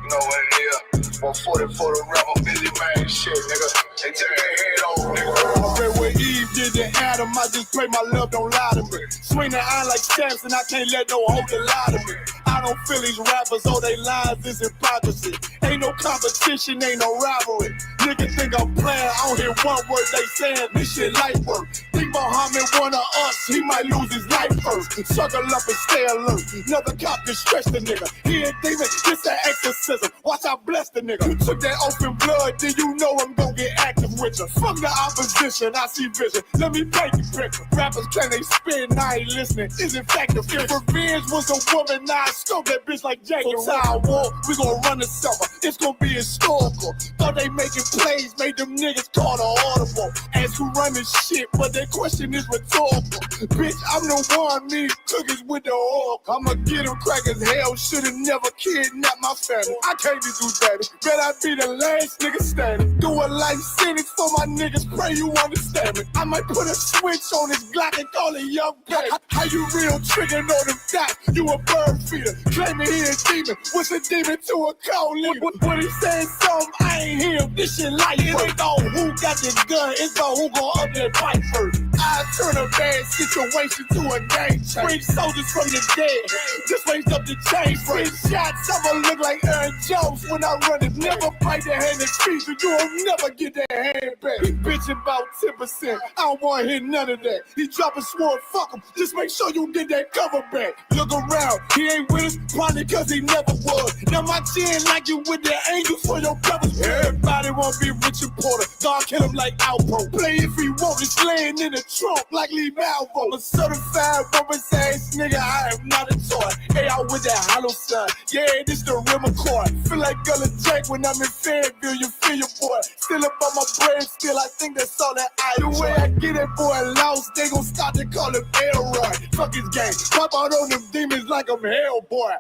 You know what it is. 140 for the rebel, busy man shit, nigga. They turn their head over, nigga. I read what Eve did to Adam. I just pray my love don't lie to me. Swing the iron like Samson, I can't let no hoe lie to me. I don't feel these rappers, all they lies is hypocrisy. Ain't no competition, ain't no rivalry. Niggas think I'm playing, I don't hear one word they saying, this shit light work. Think Muhammad one of us, he might lose his life first. Circle up and stay alert. Another cop can stretch the nigga. He ain't demon, this an exorcism. Watch I bless the nigga. You took that open blood, then you know I'm gon' get active with you. Fuck the opposition, I see vision. Let me paint the picture. Rappers claim they spin, I ain't listening. Is in fact the fear. If revenge was a woman, now I scope that bitch like Jack. So Tower War, we gon' run the summer. It's gon' be historical. Thought they making plays, made them niggas call the audible. Ask who run this shit, but that question is rhetorical. Bitch, I'm the one, me cookies with the oil. I'ma get him crack as hell, should've never kidnapped my family. I can't do that. Bet I be the last nigga standing. Do a life sentence for my niggas, pray you understand me. I might put a switch on this Glock and call it young baby. How you real trigger know them dots? You a bird feeder, claiming he a demon. What's a demon to a cold leader? When he saying something, I ain't hear him. This shit light. It ain't on who got the gun, it's on who gon' up that fight first. I turn a bad situation to a game change. Bring soldiers from the dead, just raised up the chain. Bring shots, I'ma look like Aaron Jones when I run it. Never fight the hand and feet, so you will never get that hand back. He bitchin' about 10%, I don't wanna hear none of that. He dropping sword, fuck him, just make sure you get that cover back. Look around, he ain't with us, probably cause he never was. Now my chin like you with the angels for your brothers. Everybody wanna be Richard Porter, God kill him like Alpo. Play if he want, it's laying in the trunk like Lee Malvo. I'm a certified rubber's ass nigga, I am not a toy. Hey, I with that hollow son, yeah, this the rim accord. Feel like Gullah Jack when I'm in Fayetteville, you feel your boy. Still up on my brain, still I think that's all that I do. The way I get that boy lost, they gon' start to call him Elroy. Fuck his game, pop out on them demons like I'm Hellboy.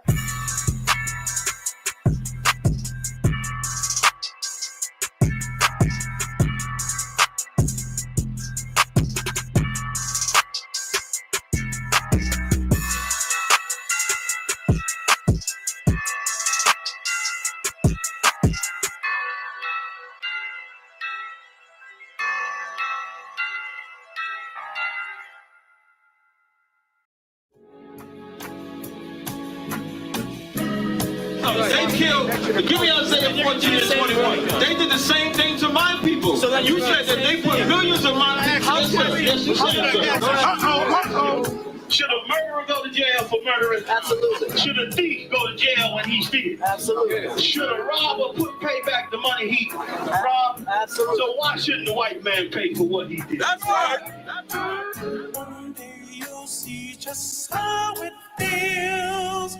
They killed, give me Isaiah 14 and 21. They did the same thing to my people. So that you said that they put millions of my houses. Yes, you said that. Should a murderer go to jail for murdering? Absolutely. Should a thief go to jail when he steals? Absolutely. Should a robber pay back the money he robbed? Absolutely. So why shouldn't the white man pay for what he did? That's right. That's right. One day you'll see just how it feels.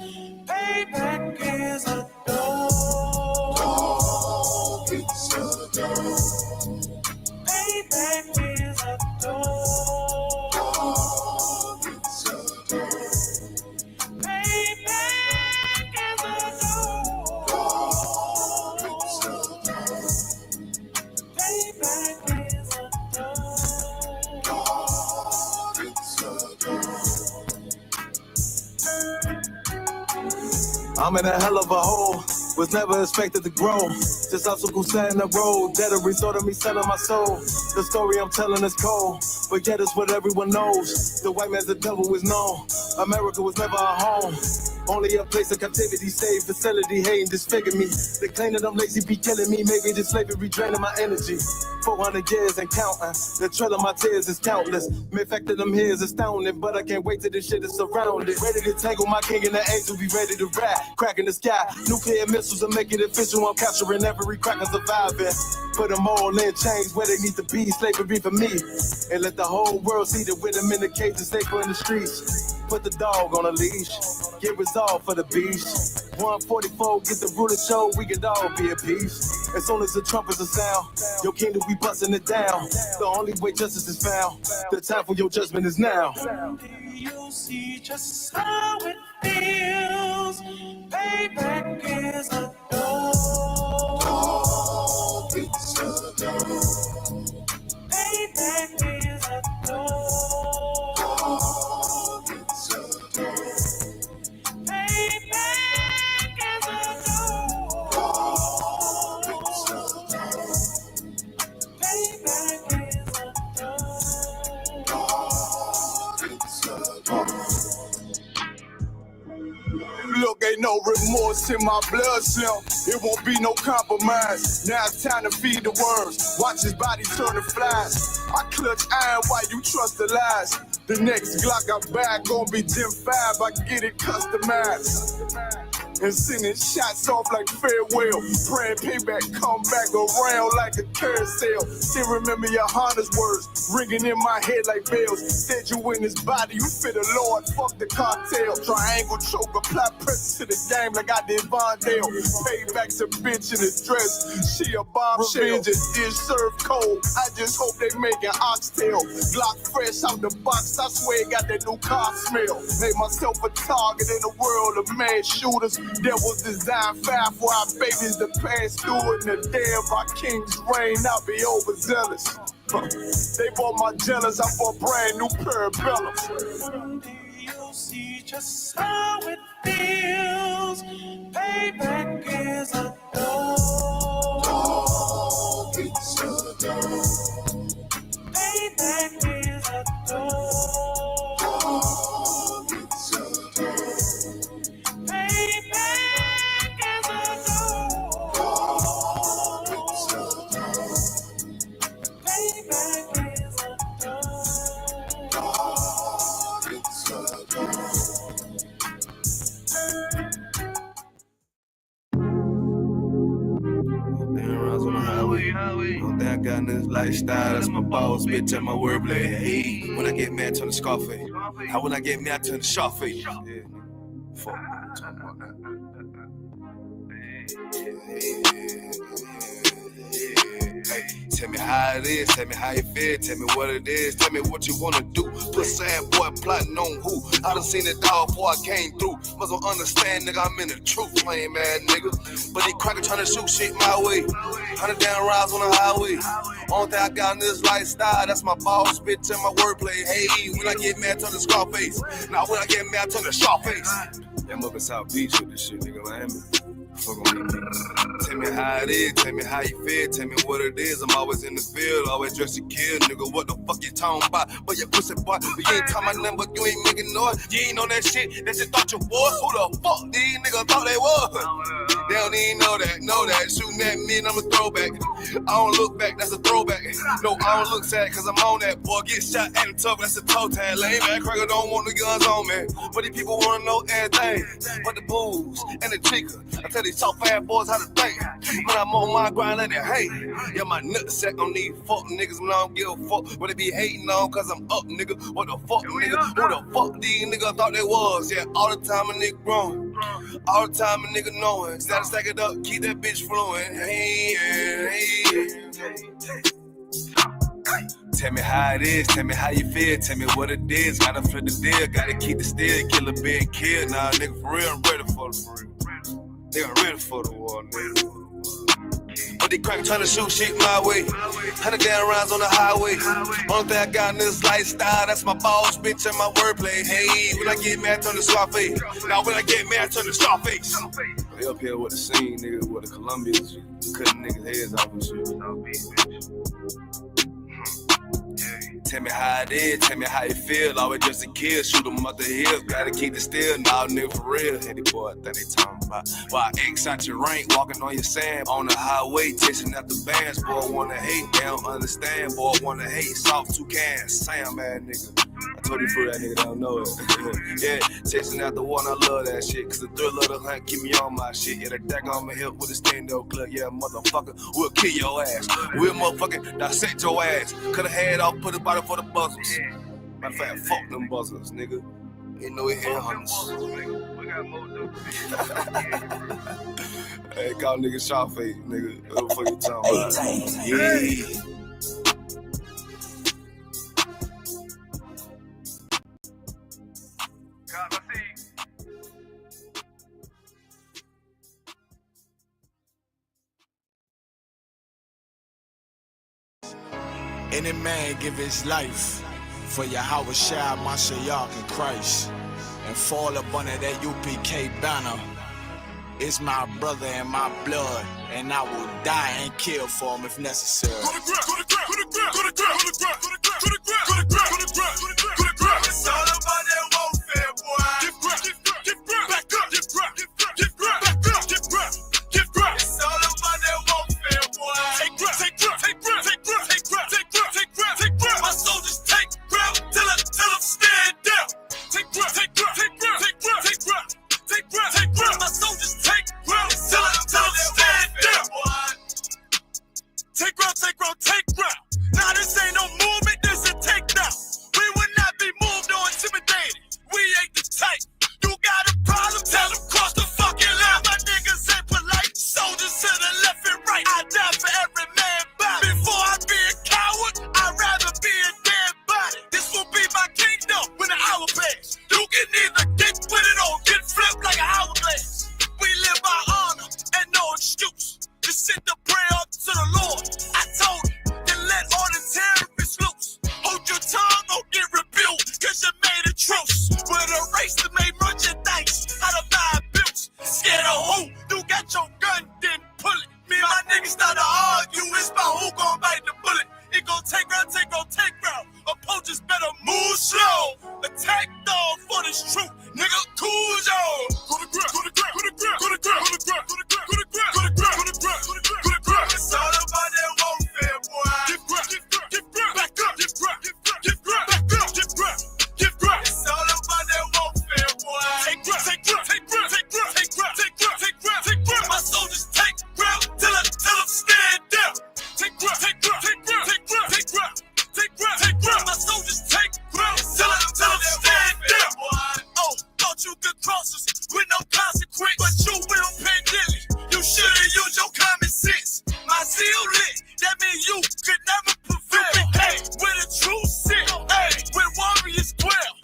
Payback is a dog. It's a dog. Payback is a dog. It's a dog. Payback is a dog. It's a dog. Payback is a dog. It's a dog. I'm in a hell of a hole, was never expected to grow. Just obstacle set in the road, that a result of me selling my soul. The story I'm telling is cold, but yet it's what everyone knows. The white man's the devil is known. America was never our home. Only a place of captivity, safe facility, hating, disfigure me. They claim that I'm lazy, be killing me. Maybe this slavery draining my energy. 400 years and counting. The trail of my tears is countless. The fact that I'm here is astounding, but I can't wait till this shit is surrounded. Ready to tangle my king and the angel, be ready to rap. Crack in the sky, nuclear missiles will make it official. I'm capturing every cracker surviving. Put them all in chains where they need to be. Slavery for me. And let the whole world see that with them in the cage and safer in the streets. Put the dog on a leash. Get resolved for the beast. 144, get the ruler show, we could all be at peace. As soon as the trumpets are sound, your kingdom we busting it down. The only way justice is found, the time for your judgment is now. You'll see just how it feels. Payback is a dog. It's a dog. Payback is a dog. It's a dog. Payback is a dog. Once in my blood slim, it won't be no compromise. Now it's time to feed the worms. Watch his body turn to flies. I clutch iron while you trust the lies. The next Glock I buy gon' be Gen 5. I get it customized. And sending shots off like farewell. Praying payback come back around like a carousel. Still remember your Honda's words ringing in my head like bells. Said you in his body, you fit the Lord, fuck the cartel. Triangle choke, apply pressure to the game like I did Vondale. Payback to bitch in a dress, she a bombshell. Revenge is served cold, I just hope they make an oxtail. Glock fresh out the box, I swear it got that new car smell. Made myself a target in the world of mad shooters. That was designed fire for our babies to pass through it. In the day of our king's reign, I'll be overzealous. They bought my jealous, I bought brand new parabellums. You'll see just how it feels. Payback is a dog. It's a dog. Payback is a dog. It's a dog. Payback is a dog. It's a dog. Payback is a dog. It's a dog. On the highway. Don't think I got this lifestyle, that's my boss, bitch, and my wordplay. Hey, when I get mad, turn the Scarface. How when I get mad, turn the Sharface. Yeah, fuck, I'm talking about that. Hey, tell me how it is, tell me how you feel, tell me what it is, tell me what you wanna do. Put sad boy plotting on who? I done seen it all before I came through. Must don't understand, nigga, I'm in the truth, lame ass nigga. But these crackers trying to shoot shit my way. 100 down rides on the highway. Only thing I got in this lifestyle, that's my boss, bitch, and my wordplay. Hey, when I get mad, turn the Scarface. Now when I get mad, turn the Sharface. I'm up in South Beach with this shit, nigga, Miami. Fuck on me. Tell me how it is, tell me how you feel, tell me what it is. I'm always in the field, always dressed to kill, nigga. What the fuck you talking about? But your pussy boy, you ain't talking about nothing, but you ain't making noise. You ain't on that shit, that shit thought you was. Who the fuck these niggas thought they was? They don't even know that. Shooting at me and I'm a throwback. I don't look back, that's a throwback. No, I don't look sad, cause I'm on that. Boy, get shot at the tough, that's a toe tag. Lame man, cracker don't want the guns on me. But these people wanna know everything. But the booze and the chica. I tell these soft ass boys how to think. When I'm on my grind, let it hate. Yeah, my nutsack on these fuck niggas, man, I don't give a fuck what they be hating on, cause I'm up, nigga. What the fuck, nigga? Who the fuck these niggas thought they was? Yeah, all the time a nigga growing. All the time a nigga knowing. Gotta stack it up, keep that bitch flowing. Hey. Tell me how it is, tell me how you feel, tell me what it is. Gotta flip the deal, gotta keep the steel, kill a big kill. Nah, nigga, for real, I'm ready for the real. Nigga, ready for the war, nigga. But they crack trying to shoot shit my way. 100 down rounds on the highway. Only thing I got in this lifestyle, that's my boss, bitch, and my wordplay. Hey, when I get mad, turn the Scarface. Now when I get mad, turn the Scarface. They up here with the scene, nigga, with the Colombians, cutting niggas' heads off and shit. Tell me how it is, tell me how you feel. Always just a kid, shoot them up the hill. Gotta keep it still, nah, nigga, for real. Hey, the boy, that they talking about. Why X out your rank, walking on your sand. On the highway, chasing out the bands. Boy, wanna hate, they don't understand. Boy, wanna hate, soft toucans. Sam, ass nigga. I told you for that nigga don't know it. Yeah, chasing out the one, I love that shit. Cause the thrill of the hunt keep me on my shit. Yeah, the deck on my hip with a stand-up clip. Yeah, motherfucker, we'll kill your ass. We'll motherfucking dissect your ass. Cut a head off, put a body for the buzzers. Matter of fact, fuck them buzzers, nigga. Ain't no head hunters. Hey, call nigga Sharface, nigga. What the fuck you talking about? Yeah. Any man give his life for Yahweh Shai, Mashiach, and Christ, and fall up under that UPK banner. It's my brother and my blood, and I will die and kill for him if necessary. It's all about that warfare, boy. Back up. still lit. That means you could never prevail. Hey, with a true shit. Hey, with warriors dwell.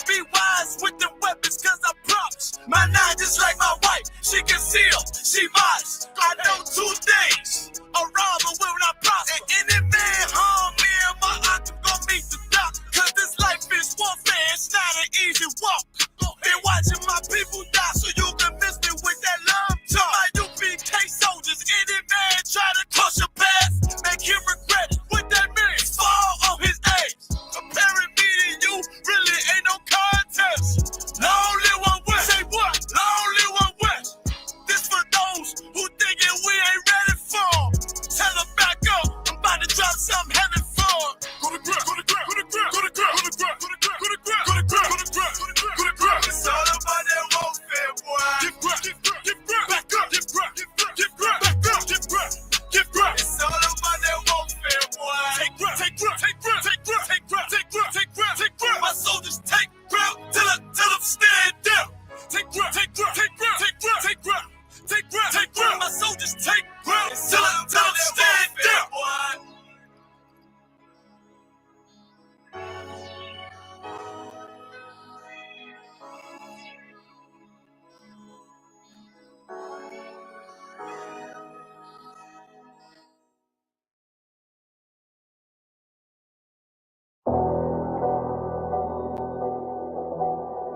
Be wise with the weapons, cause I promise. My nine just like my wife. She concealed, she modest. I know two things. A robber will not prosper. And any man harm me and my aunt gon' meet the doc. Cause this life is warfare, it's not an easy walk. Been watching my people die so you can miss me with that love talk. My UPK soldiers, any man try to cross your path, make him regret it. What that means? Fall on his age. Comparing me to you really ain't no contest. Lonely one west. Say what? Lonely one west. This for those who thinking we ain't ready for. Tell them back up. I'm about to drop something heavy for. Go to grip, go to grip, go to grip, go to grip, go to grip, go to grip, go to grip, go to grip, go to grip, go to grip. It's all about that warfare, boy. Give grip, give grip, give grip, back up, give grip, give grip, give grip, back up, give grip, give grip. It's all about that warfare, boy. Take grip, take grip, take grip, take grip, take grip, take grip, take grip, take grip. My soldiers take grip till them stand down. Take grip, take grip, take grip, take grip, take grip, take grip, take grip. My soldiers take grip till them stand down.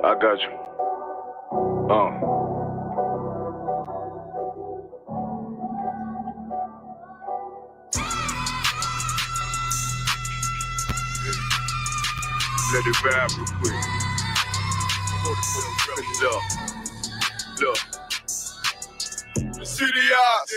I got you. Let it vibe real quick. Look. The city eyes,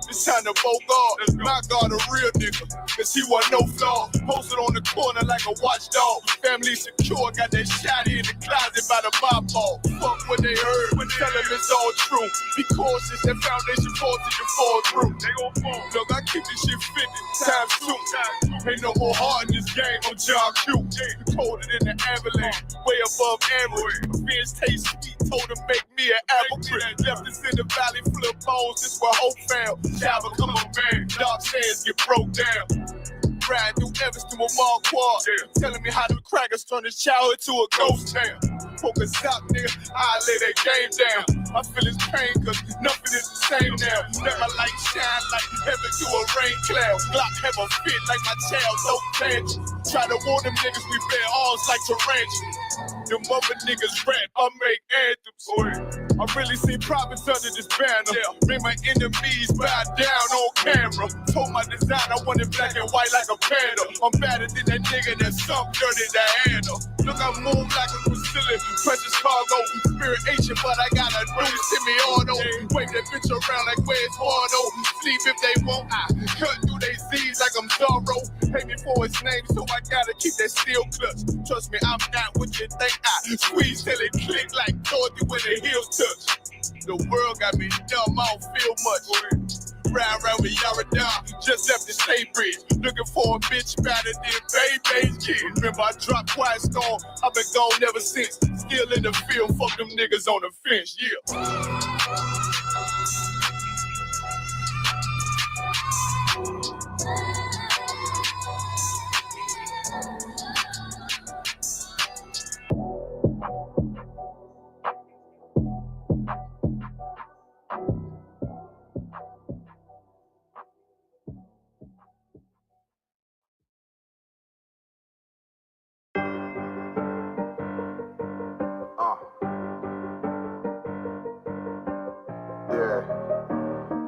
it's time to vote God. My God, a real nigga, cause he wasn't no flaw. Posted on the corner like a watchdog. Family secure, got that shot in the closet by the mob ball. Fuck what they heard, but tell them it's all true. Be cautious, that foundation falls till you fall through. They gon' fall. Look, I keep this shit 50 times 2. Ain't no more heart in this game, I'm John Q. Colder than the avalanche, way above average. Fiends taste sweet, told him make me an apple tree. Left us in the valley full of bones, this where hope found. Child become a man, dark sands get broke down. Riding through Evanston with Mark Quad, telling me how them crackers turn his childhood to a ghost town. Focus out, nigga, I lay that game down. I feel his pain, cause nothing is the same now. Let my light shine like heaven through a rain cloud. Glock have a fit like my child, no tangent. Try to warn them niggas, we bear arms like tarantulas. Them other niggas rap, I make anthems. I really see prophets under this banner. Make my enemies bow down on camera. Told my design I wanted black and white like a panda. I'm better than that nigga that's some dirty to handle. Look, I move like a Brazilian, precious cargo, spirit Asian, but I got a new semi-auto. Wave that bitch around like where's Wardo. Sleep if they want, I cut through they Z's like I'm Zorro. Pay me for his name, so I gotta keep that steel clutch. Trust me, I'm not what you think. I squeeze till it click like Dorothy when the heels touch. The world got me dumb, I don't feel much. Round with Yaradon, just left the state bridge. Looking for a bitch better than Baby's kid. Remember I dropped Quiet Storm, I've been gone ever since. Still in the field, fuck them niggas on the fence,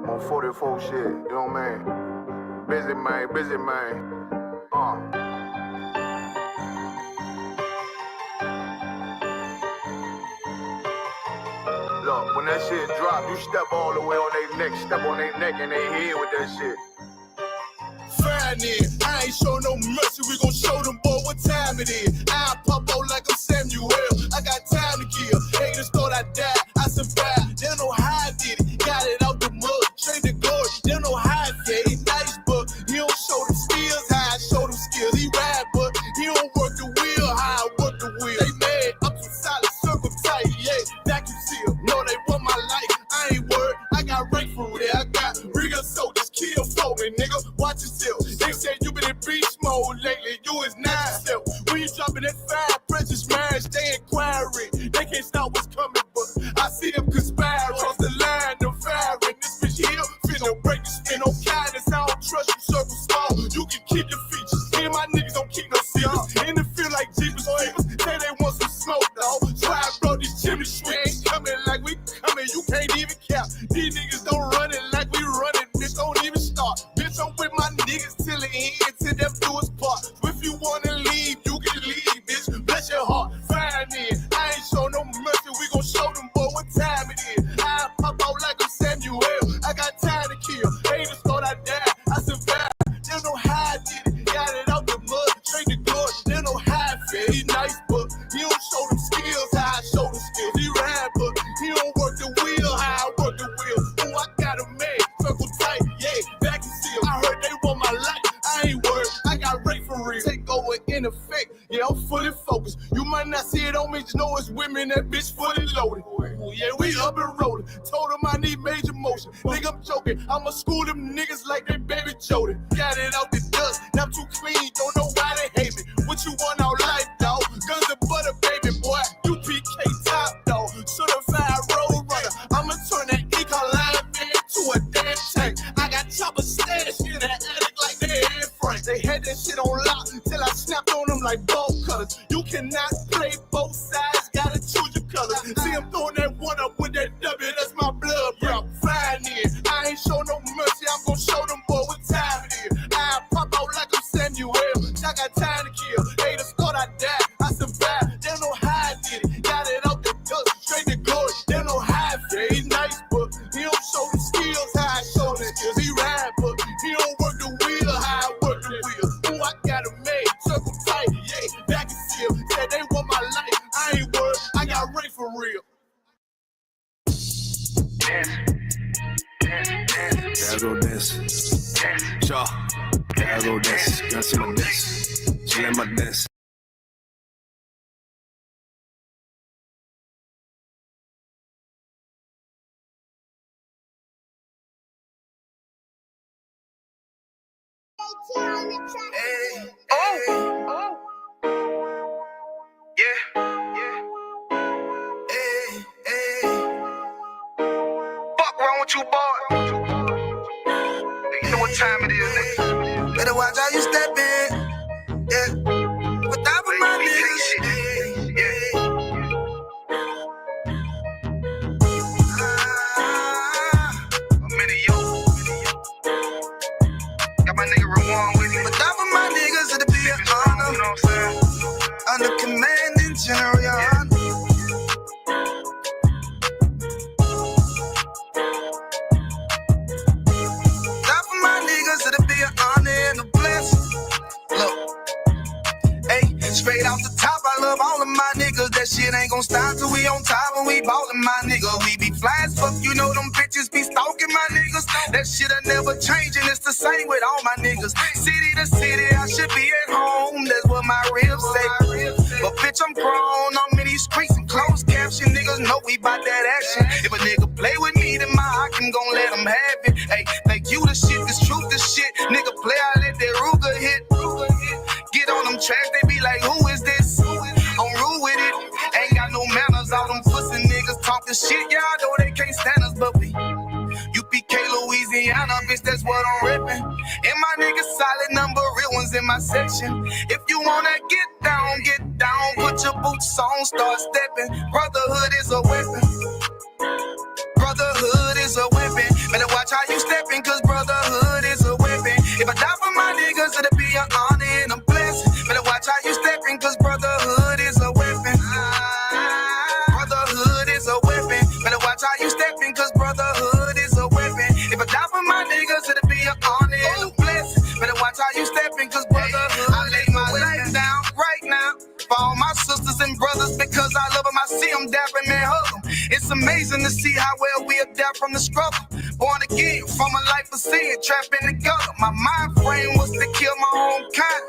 On 44 shit, you know what I mean? Busy man. Look, when that shit drop, you step all the way on their neck, step on their neck and they head with that shit. Fine then, I ain't show no mercy, we gon' show them boy what time it is. I pop out like I'm Samuel, I got time to kill. Haters thought I died, I survived, they don't know how I did it. Got it out the mud, straight to glory, they don't know how I did it. Nice, but he don't show them skills, how I show them skills. He ride, but he don't work the wheel, how I work the wheel. They mad, I'm too solid, circle tight, vacuum seal. No, they want my life, I ain't worried, I got rank for real. I got real soldiers, kill for me, see it on me, just know it's women, that bitch fully loaded. Ooh, yeah, we up and rolling. Told him I need major motion. Think I'm joking, I'ma school them niggas like they baby Jody. Got it out the dust, now I'm too clean, don't know why they hate me. What you want out life, dog? Guns and butter, baby boy. UPK top, dog. Certified road runner. I'ma turn that econ line into a damn tank. I got choppers stashed in that attic like they Air Frank. They had that shit on lock till I snapped on them like bolt cutters. You cannot play both sides, gotta choose your colors. See, I'm throwing that one up with that W, that's my blood, bro. Fine in. I ain't show no mercy, I'm gonna show them boy what time it is. I pop out like I'm Samuel. I got time to kill. Hey, the start I died, I survived. They don't know how I did it. Got it out the dust, straight to glory. They don't know how I feel. He's nice, but he don't show the skills how I show the skills. He ride, but he don't work the wheel how I work the wheel. Ooh, I got him made, circle tight, yeah, back and still. Said they want my life, I ain't worried, I got Ray for real. Gotta go dance. Shaw. Gotta go dance. Gotta see my dance. Chill at my dance. Hey, oh, yeah. Hey. Fuck wrong with you, boy? You know what time it is, nigga. Better watch how you step in. Yeah. But that was my niggas. Yeah. I'm in a yo. Got my nigga Rawan with me. But that was my niggas, it'll be an honor. You know what I'm saying? Under commanding general, your honor. Straight off the top, I love all of my niggas. That shit ain't gon' stop till we on top and we ballin' my nigga. We be fly as fuck, you know them bitches be stalking my niggas. That shit'll never change and it's the same with all my niggas. City to city, I should be at home. That's what my ribs say. But bitch, I'm grown. I'm in these streets and closed caption. Niggas know we bout that action. If a nigga play with me, then my Hakim gon' let him have it. Hey, think you the shit, this truth the shit. Nigga play, I let that Ruger hit. Get on them tracks, they be like, who is this? I'm rude with it. Ain't got no manners, all them pussy niggas talking shit. Y'all know they can't stand us, but we UPK, Louisiana, bitch, that's what I'm ripping. And my niggas solid number, real ones in my section. If you wanna get down, put your boots on, start stepping. Brotherhood is a weapon. Brotherhood is a weapon. Better watch how you stepping, cause brotherhood is a weapon. If I die for my niggas, it'll be an honor and a blessing. Better watch how you stepping, cause brotherhood is a weapon. Brotherhood is a weapon. Better watch how you stepping, cause brotherhood is a weapon. If I die for my niggas, it'll be an honor and a blessing. Better watch how you stepping, cause brotherhood. I lay my life down right now for all my sisters and brothers, because I love them. I see them dapping and hug them. It's amazing to see how well we adapt from the struggle. Born again from a life of sin, trapping together. My mind frame was to kill my own kind.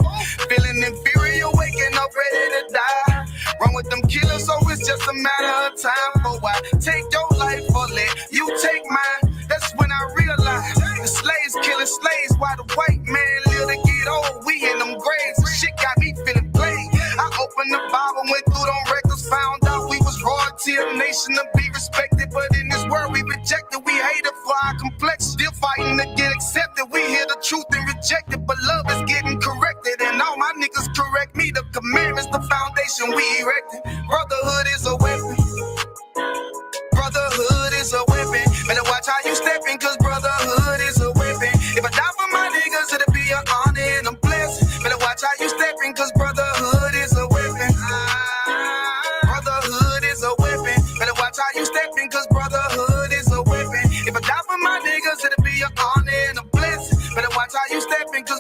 Feeling inferior, waking up ready to die. Run with them killers, so it's just a matter of time. For I take your life or let you take mine. That's when I realized the slaves killing slaves while the white man live to get old. We in them graves, the shit got me feeling played. I opened the Bible, went through them records, found out we was royalty, a nation to be respected. But in this world we rejected, we hated for our complexion. Still fighting to get accepted. We hear the truth and reject it, but love is getting corrected. And all my niggas correct me. The commandments, the foundation we erected. Brotherhood is a weapon. Brotherhood is a weapon. Better watch how you stepping, cause brotherhood is a weapon. If I die for my niggas, it'll be an honor and a blessing. Better watch how you stepping, cause brotherhood is a weapon. Brotherhood is a weapon. Better watch how you stepping, cause brotherhood is a weapon. If I die for my niggas, it'll be an honor and a blessing. Better watch how you stepping, cause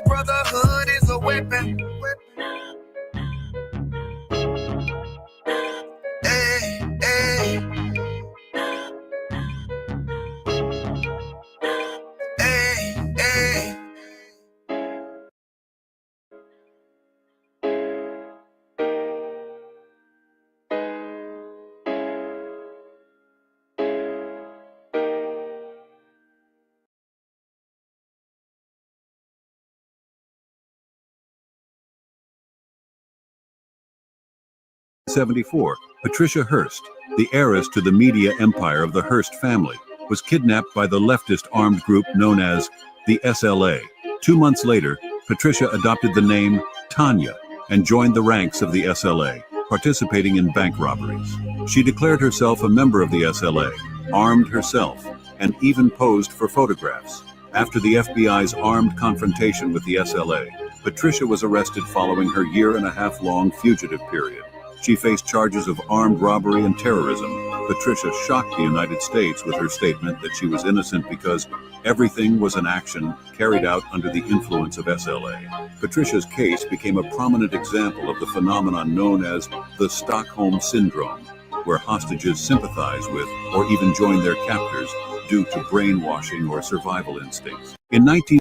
1974, Patricia Hearst, the heiress to the media empire of the Hearst family, was kidnapped by the leftist armed group known as the SLA. 2 months later, Patricia adopted the name Tanya and joined the ranks of the SLA, participating in bank robberies. She declared herself a member of the SLA, armed herself, and even posed for photographs. After the FBI's armed confrontation with the SLA, Patricia was arrested following her year-and-a-half-long fugitive period. She faced charges of armed robbery and terrorism. Patricia shocked the United States with her statement that she was innocent because everything was an action carried out under the influence of SLA. Patricia's case became a prominent example of the phenomenon known as the Stockholm Syndrome, where hostages sympathize with or even join their captors due to brainwashing or survival instincts. In 19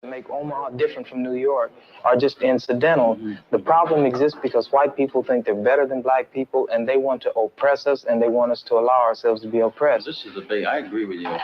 make Omaha different from New York are just incidental. The problem exists because white people think they're better than black people, and they want to oppress us, and they want us to allow ourselves to be oppressed. This is the big. I agree with you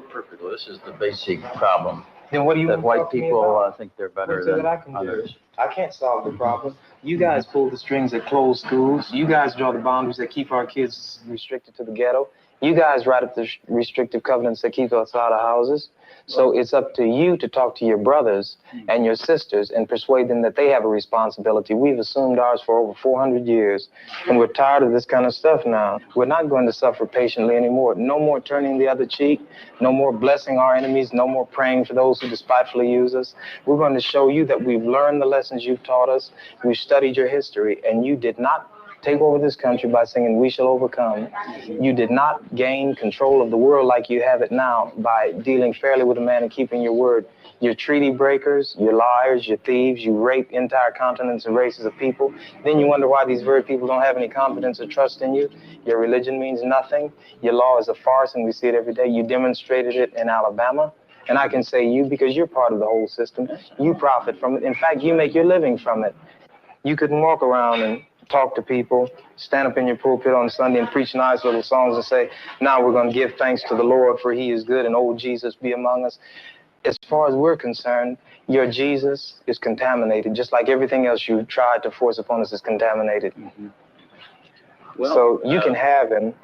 perfectly. This is the basic problem. Then what do you that want to white talk to me people about? think they're better That than I can others. do. I can't solve the problem. You guys pull the strings that close schools. You guys draw the boundaries that keep our kids restricted to the ghetto. You guys write up the restrictive covenants that keep us out of houses. So it's up to you to talk to your brothers and your sisters and persuade them that they have a responsibility. We've assumed ours for over 400 years, and we're tired of this kind of stuff now. We're not going to suffer patiently anymore. No more turning the other cheek. No more blessing our enemies. No more praying for those who despitefully use us. We're going to show you that we've learned the lessons you've taught us. We've studied your history, and you did not take over this country by singing "We Shall Overcome." You did not gain control of the world like you have it now by dealing fairly with a man and keeping your word. You're treaty breakers, you're liars, you're thieves, you rape entire continents and races of people. Then you wonder why these very people don't have any confidence or trust in you. Your religion means nothing. Your law is a farce, and we see it every day. You demonstrated it in Alabama. And I can say you because you're part of the whole system. You profit from it. In fact, you make your living from it. You couldn't walk around and talk to people, stand up in your pulpit on Sunday and preach nice little songs and say, now we're going to give thanks to the Lord for he is good and old Jesus be among us. As far as we're concerned, your Jesus is contaminated, just like everything else you tried to force upon us is contaminated. Well, so you can have him.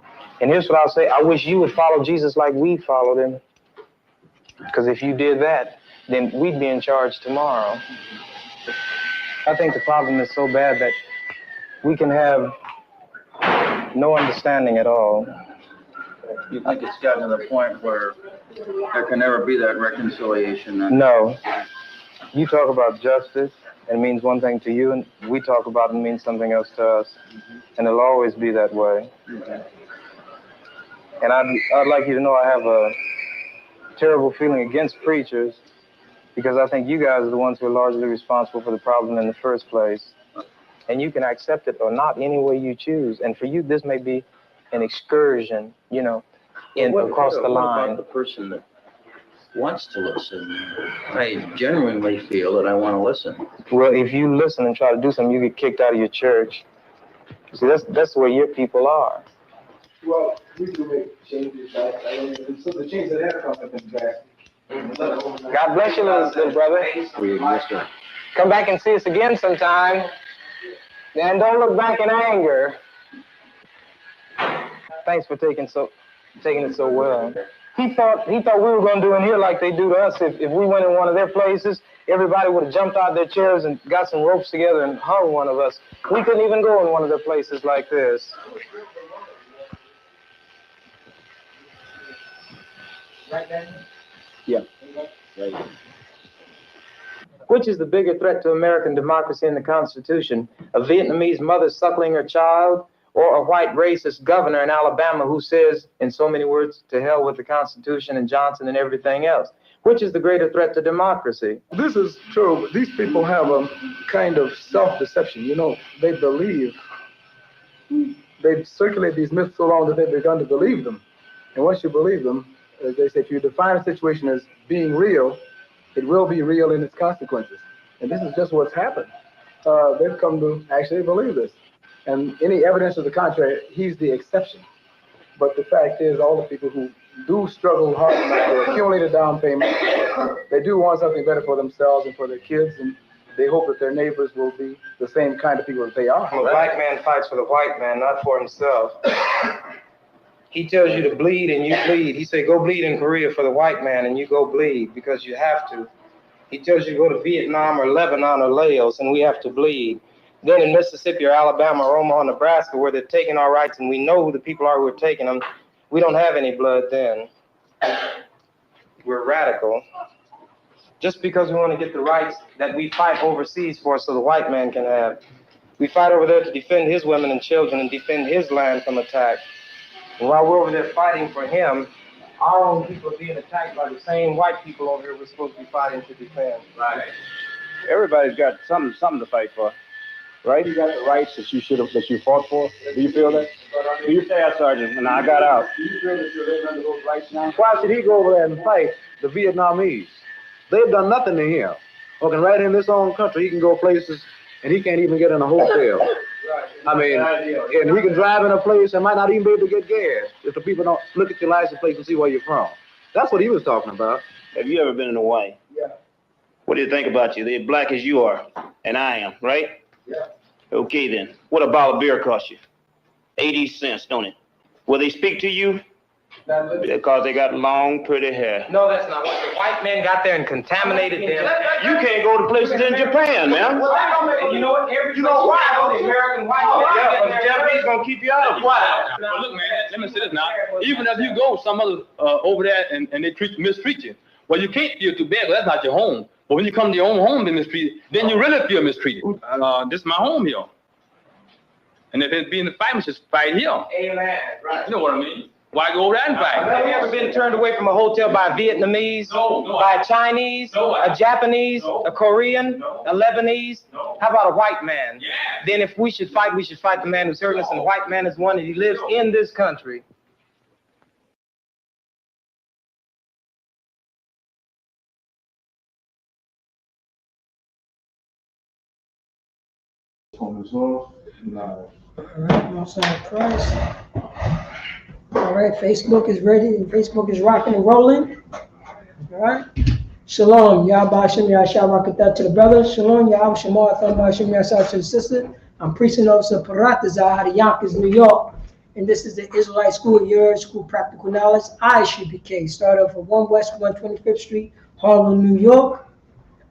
And here's what I'll say. I wish you would follow Jesus like we followed him. Because if you did that, then we'd be in charge tomorrow. I think the problem is so bad that we can have no understanding at all. You think it's gotten to the point where there can never be that reconciliation? Then? No. You talk about justice, and it means one thing to you, and we talk about it and means something else to us. And it'll always be that way. And I'd like you to know I have a terrible feeling against preachers because I think you guys are the ones who are largely responsible for the problem in the first place. And you can accept it or not any way you choose. And for you, this may be an excursion, you know, across the line. What about the person that wants to listen? I genuinely feel that I want to listen. Well, if you listen and try to do something, you get kicked out of your church. See, that's where your people are. Well, we do make changes, right? And so the change that have come have been drastic. God bless you, little brother. Come back and see us again sometime. And don't look back in anger. Thanks for taking it so well. He thought we were going to do in here like they do to us. If we went in one of their places, everybody would have jumped out their chairs and got some ropes together and hung one of us. We couldn't even go in one of their places like this. Yeah. Which is the bigger threat to American democracy and the Constitution? A Vietnamese mother suckling her child, or a white racist governor in Alabama who says, in so many words, to hell with the Constitution and Johnson and everything else? Which is the greater threat to democracy? This is true. These people have a kind of self-deception. You know, they circulate these myths so long that they've begun to believe them. And once you believe them, as they say, if you define a situation as being real, it will be real in its consequences. And this is just what's happened. They've come to actually believe this. And any evidence to the contrary, he's the exception. But the fact is, all the people who do struggle hard enough to accumulate a down payment, they do want something better for themselves and for their kids. And they hope that their neighbors will be the same kind of people that they are. A black man fights for the white man, not for himself. He tells you to bleed and you bleed. He said, go bleed in Korea for the white man, and you go bleed because you have to. He tells you to go to Vietnam or Lebanon or Laos, and we have to bleed. Then in Mississippi or Alabama or Omaha, Nebraska, where they're taking our rights and we know who the people are who are taking them, we don't have any blood then. We're radical. Just because we want to get the rights that we fight overseas for so the white man can have. We fight over there to defend his women and children and defend his land from attack. And while we're over there fighting for him, our own people are being attacked by the same white people over here we're supposed to be fighting to defend. Right. Everybody's got something to fight for. Right? You got the rights that you fought for. Do you feel that? Do you say that, Sergeant? And I got out. Do you feel that you're living under those rights now? Why should he go over there and fight the Vietnamese? They've done nothing to him. Working right in this own country, he can go places and he can't even get in a hotel. I mean, and he can drive in a place and might not even be able to get gas if the people don't look at your license plate and see where you're from. That's what he was talking about. Have you ever been in Hawaii? Yeah. What do you think about you? They're black as you are, and I am, right? Yeah. Okay then. What a bottle of beer cost you? 80 cents, don't it? Will they speak to you? Because they got long, pretty hair. No, that's not what the white men got there and contaminated them. You can't go to places in Japan, man. You know what? You know why? The American white men. Yeah, the Japanese gonna keep you out of it. Well, look, man, let me say this now. Even if you go some other over there and they mistreat you, well, you can't feel too bad, but that's not your home. But when you come to your own home and mistreated, then you really feel mistreated. This is my home here. And if it's being the fight, we should fight here. Amen. Right. You know what I mean? Why go over there and fight? Have you ever been turned away from a hotel by a Vietnamese, by a Chinese, a Japanese, a Korean, a Lebanese? How about a white man? Yeah. Then if we should fight the man who's hurting us, and the white man is one, and he lives in this country. All right, most high Christ. All right, Facebook is ready. Facebook is rocking and rolling. All right. Shalom, Yahweh Shem Yahshua Rakatah to the brothers. Shalom, Yahweh Shemar Thamba Shem Yahshua to the sister. I'm preaching officer Paratazah out of Yonkers, New York. And this is the Israelite School Year School Practical Knowledge, ISUPK. Start off at 1 West 125th Street, Harlem, New York,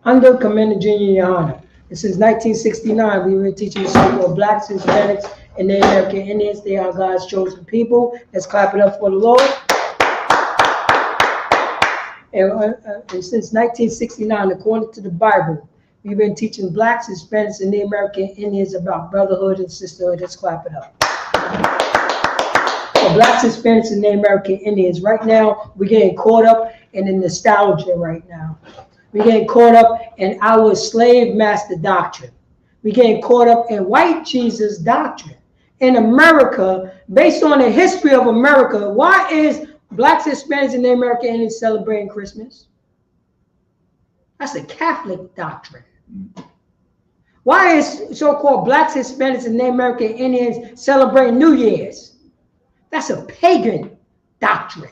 under Commander Junior Yohana. And since 1969, we've been teaching the so-called blacks, Hispanics, and Native American Indians. They are God's chosen people. Let's clap it up for the Lord. And since 1969, according to the Bible, we've been teaching blacks, Hispanics, and Native American Indians about brotherhood and sisterhood. Let's clap it up. For blacks, Hispanics, and Native American Indians, right now, we're getting caught up in the nostalgia right now. We're getting caught up in our slave master doctrine. We're getting caught up in white Jesus doctrine. In America, based on the history of America, why is blacks, Hispanics, and Native American Indians celebrating Christmas? That's a Catholic doctrine. Why is so-called blacks, Hispanics, and Native American Indians celebrating New Year's? That's a pagan doctrine.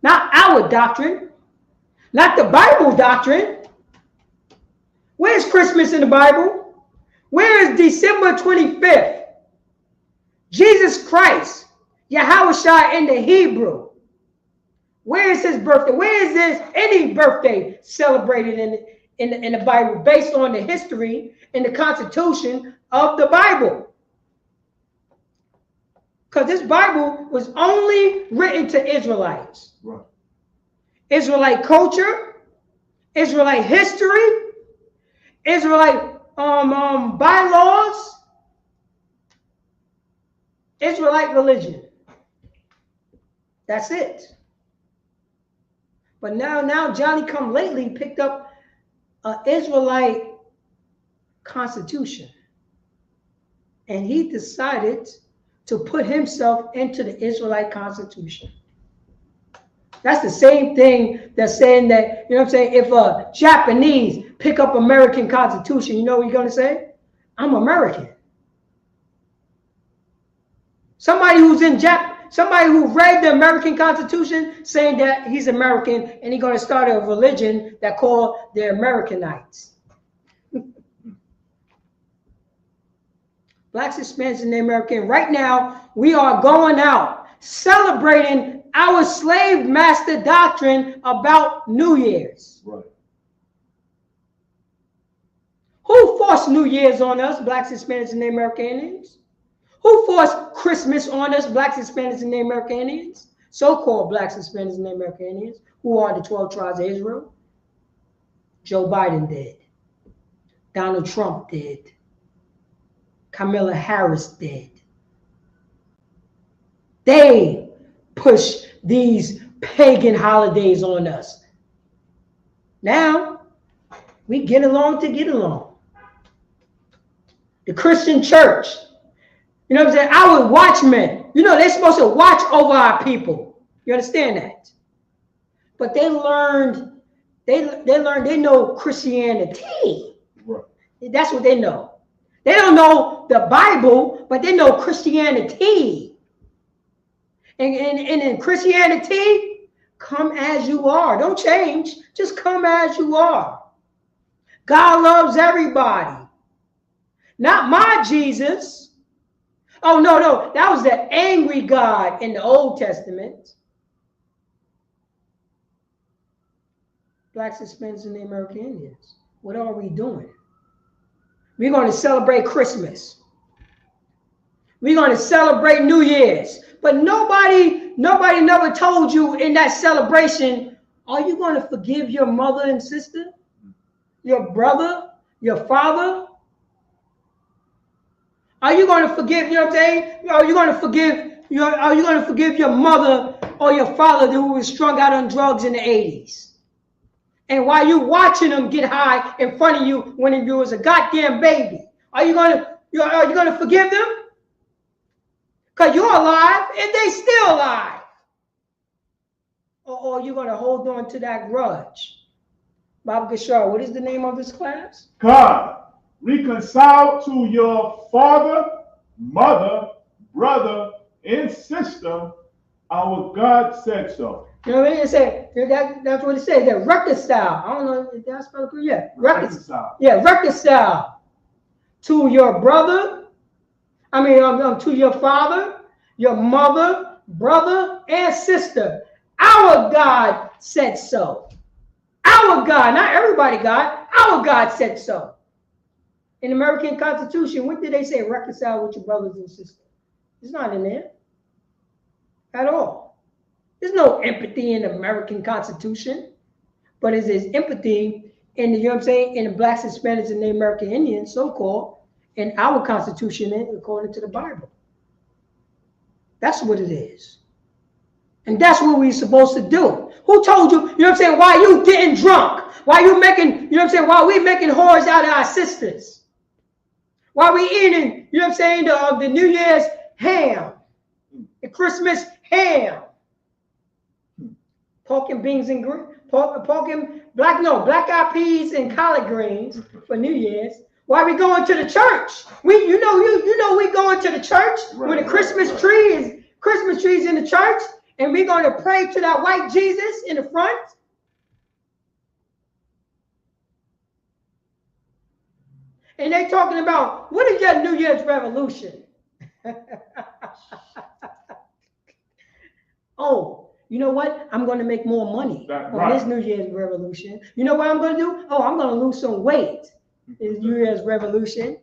Not our doctrine. Not the Bible doctrine. Where's Christmas in the Bible? Where is December 25th? Jesus Christ, Yahushua in the Hebrew. Where is his birthday? Where is this any birthday celebrated in the Bible based on the history and the Constitution of the Bible? Because this Bible was only written to Israelites. Right. Israelite culture, Israelite history, Israelite bylaws, Israelite religion. That's it. But now Johnny come lately picked up an Israelite constitution, and he decided to put himself into the Israelite constitution. That's the same thing that's saying that, you know what I'm saying, if a Japanese pick up American Constitution, you know what you're going to say? I'm American. Somebody who read the American Constitution saying that he's American and he's going to start a religion that called the Americanites. Blacks, Hispanics, and American. Right now, we are going out celebrating our slave master doctrine about New Year's. Right. Who forced New Year's on us, Blacks, Hispanics, and American Indians? Who forced Christmas on us, Blacks, Hispanics, and American Indians? So-called Blacks, Hispanics, and American Indians, who are the 12 tribes of Israel. Joe Biden did. Donald Trump did. Kamala Harris did. They push these pagan holidays on us. Now, we get along to get along. The Christian church, you know what I'm saying? Our watchmen, you know, they're supposed to watch over our people. You understand that? But they know Christianity. Right. That's what they know. They don't know the Bible, but they know Christianity. And in Christianity, come as you are. Don't change. Just come as you are. God loves everybody. Not my Jesus. Oh, no. That was the angry God in the Old Testament. Blacks, Hispanics, and the American Indians. What are we doing? We're going to celebrate Christmas. We're going to celebrate New Year's. But nobody never told you in that celebration, are you going to forgive your mother and sister? Your brother? Your father? Are you going to forgive, you know what I'm saying? Are you going to forgive your mother or your father who was strung out on drugs in the 80s? And while you watching them get high in front of you when you was a goddamn baby, are you gonna forgive them? Because you're alive and they still alive. Or are you gonna hold on to that grudge? Bob Gashar, what is the name of this class? God, reconciled to your father, mother, brother, and sister, our God said so. You know what I mean? It said, that's what it says. They're reconciled. I don't know if that's spelled correctly. Yeah, reconciled. Yeah, reconciled to your brother. To your father, your mother, brother, and sister. Our God said so. Our God, not everybody God. Our God said so. In the American Constitution, what did they say? Reconcile with your brothers and sisters. It's not in there at all. There's no empathy in the American Constitution, but it is empathy in the, you know what I'm saying, in the Blacks, Hispanics, and the American Indians, so-called, in our Constitution, according to the Bible. That's what it is. And that's what we're supposed to do. Who told you, you know what I'm saying, why you getting drunk? Why you making, you know what I'm saying, why we making whores out of our sisters? Why we eating, you know what I'm saying, the New Year's ham, the Christmas ham. Pork and beans and black-eyed peas and collard greens for New Year's. Why we going to the church? You know we going to the church when the Christmas trees in the church, and we're going to pray to that white Jesus in the front. And they talking about, what is your New Year's revolution? Oh, you know what? I'm going to make more money on this New Year's revolution. You know what I'm going to do? Oh, I'm going to lose some weight. This New Year's revolution.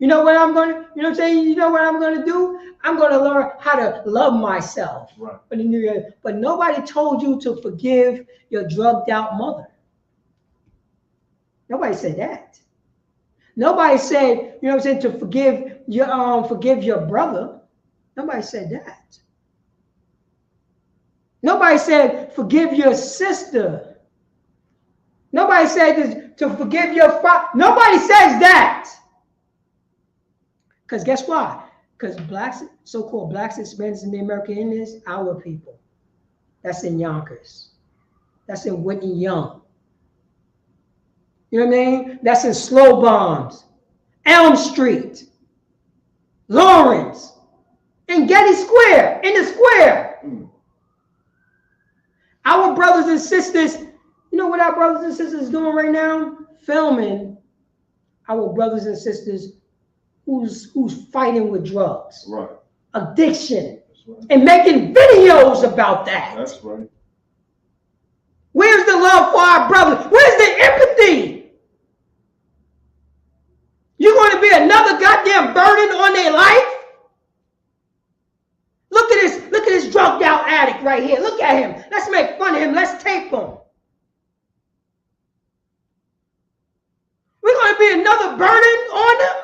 You know what I'm going to, you know what I'm saying? You know what I'm going to do? I'm going to learn how to love myself for the New Year. But nobody told you to forgive your drugged out mother. Nobody said that. Nobody said, you know what I'm saying, to forgive your brother. Nobody said that. Nobody said, forgive your sister. Nobody said to forgive your father. Nobody says that. Because guess why? Because blacks, so-called Blacks, Hispanics, and the American Indians, our people. That's in Yonkers. That's in Whitney Young. You know what I mean? That's in Slow Bombs, Elm Street, Lawrence, in Getty Square, in the square. Our brothers and sisters, you know what our brothers and sisters doing right now? Filming our brothers and sisters who's fighting with drugs, Right. addiction, Right. and making videos about that. That's right. Where's the love for our brothers? Where's the empathy? You're going to be another goddamn burden on their life? Look at this drugged out addict right here. Look at him. Let's make fun of him. Let's tape him. We're going to be another burden on them?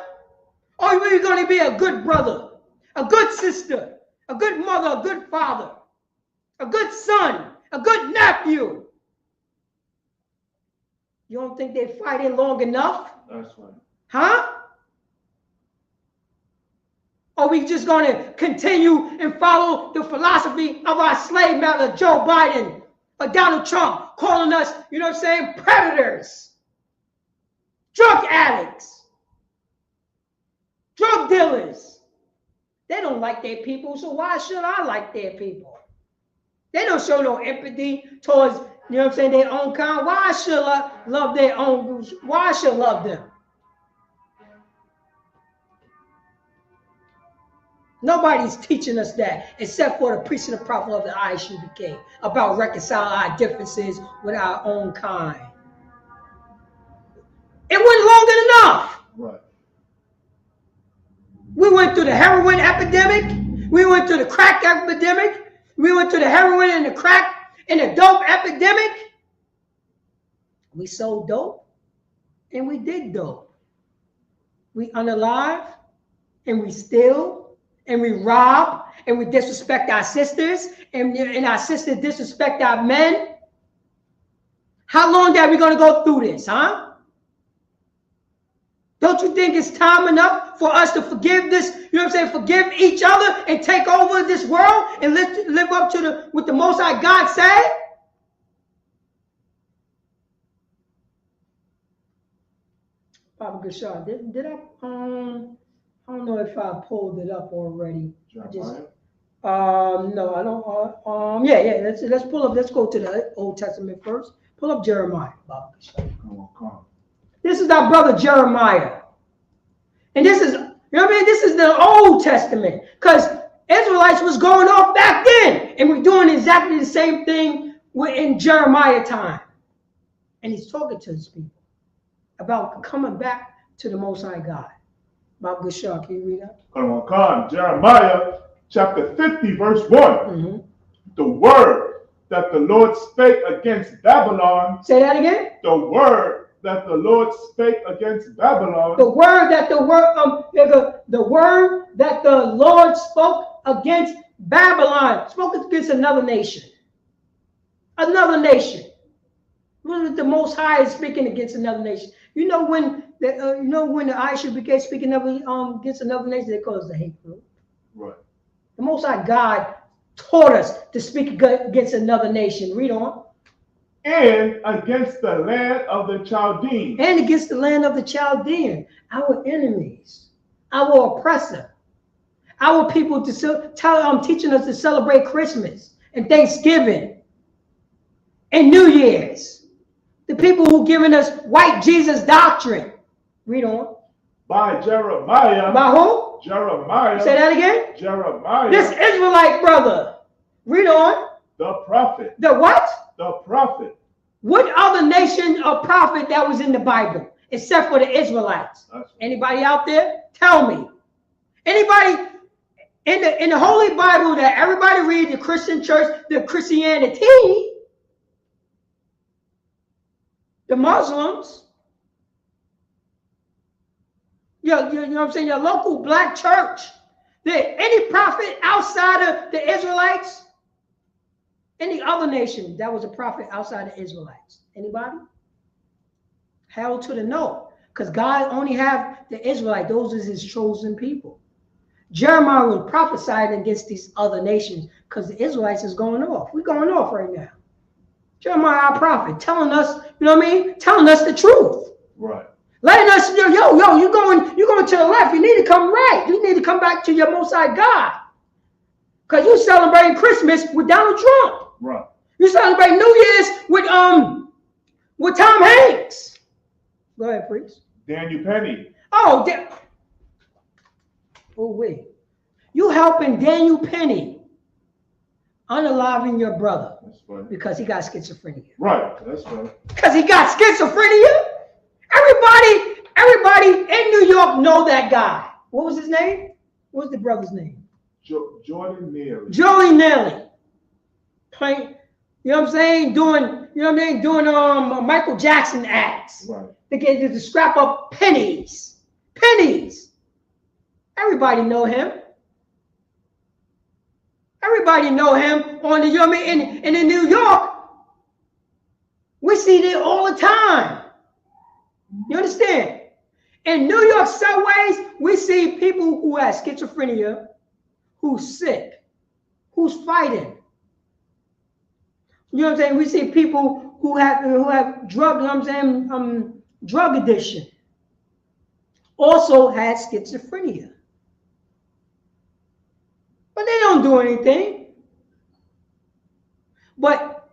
Or are we going to be a good brother, a good sister, a good mother, a good father, a good son, a good nephew? You don't think they're fighting long enough? That's right. Huh? Or we just going to continue and follow the philosophy of our slave master, Joe Biden, or Donald Trump, calling us, you know what I'm saying, predators, drug addicts, drug dealers. They don't like their people, so why should I like their people? They don't show no empathy towards, you know what I'm saying, their own kind. Why should I love their own? Why should I love them? Nobody's teaching us that except for the priest and the prophet of the ISUPK about reconciling our differences with our own kind. It wasn't long enough. Right. We went through the heroin epidemic. We went through the crack epidemic. We went through the heroin and the crack and the dope epidemic. We sold dope and we did dope. We unalive and we steal and we rob and we disrespect our sisters and our sisters disrespect our men. How long are we going to go through this, huh? Don't you think it's time enough for us to forgive this, you know what I'm saying, forgive each other and take over this world and live up to what the Most High God said? Papa Gashar, did I don't know if I pulled it up already. No, I don't. Yeah. Let's pull up. Let's go to the Old Testament first. Pull up Jeremiah. Come on. This is our brother Jeremiah, and this is, you know what I mean. This is the Old Testament because Israelites was going off back then, and we're doing exactly the same thing in Jeremiah time, and he's talking to his people about coming back to the Most High God. Bob Gashar, can you read that? Come on. Jeremiah chapter 50, verse 1. Mm-hmm. The word that the Lord spake against Babylon. Say that again. The word that the Lord spake against Babylon. The word that the word that the Lord spoke against Babylon, spoke against another nation. Another nation. The Most High is speaking against another nation. You know when the ISUPK speaking against another nation, they call us the hate group. Right. The Most High God taught us to speak against another nation. Read on. And against the land of the Chaldeans. And against the land of the Chaldeans, our enemies, our oppressor, our people teaching us to celebrate Christmas and Thanksgiving and New Year's. The people who giving us white Jesus doctrine. Read on. By Jeremiah. By who? Jeremiah. Say that again. Jeremiah. This Israelite brother. Read on. The prophet. The what? The prophet. What other nation or prophet that was in the Bible except for the Israelites? Anybody out there? Tell me. Anybody in the Holy Bible that everybody read, the Christian church, the Christianity, the Muslims, you know what I'm saying, your local black church, any prophet outside of the Israelites, any other nation that was a prophet outside the Israelites? Anybody? Hell to the no, because God only have the Israelites. Those is his chosen people. Jeremiah was prophesying against these other nations because the Israelites is going off. We're going off right now. Jeremiah, our prophet, telling us, you know what I mean? Telling us the truth. Right. Letting us know, you're going to the left. You need to come right. You need to come back to your Most High God. Because you're celebrating Christmas with Donald Trump. Right. You celebrate New Year's with Tom Hanks. Go ahead, priest. Daniel Penny. Oh, Oh, wait. You helping Daniel Penny unaliving your brother. That's right. Because he got schizophrenia. Right, that's right. Because he got schizophrenia? Everybody in New York know that guy. What was his name? What was the brother's name? Jordan Neely. Joey Nelly. Playing, you know what I'm saying? Doing Michael Jackson acts. Right. They get to scrap up pennies. Pennies. Everybody know him. Everybody know him on the, you know what I mean? And in New York, we see it all the time. You understand? In New York subways, we see people who have schizophrenia, who's sick, who's fighting. You know what I'm saying? We see people who have drug, you know what I'm saying, drug addiction. Also had schizophrenia. But they don't do anything. But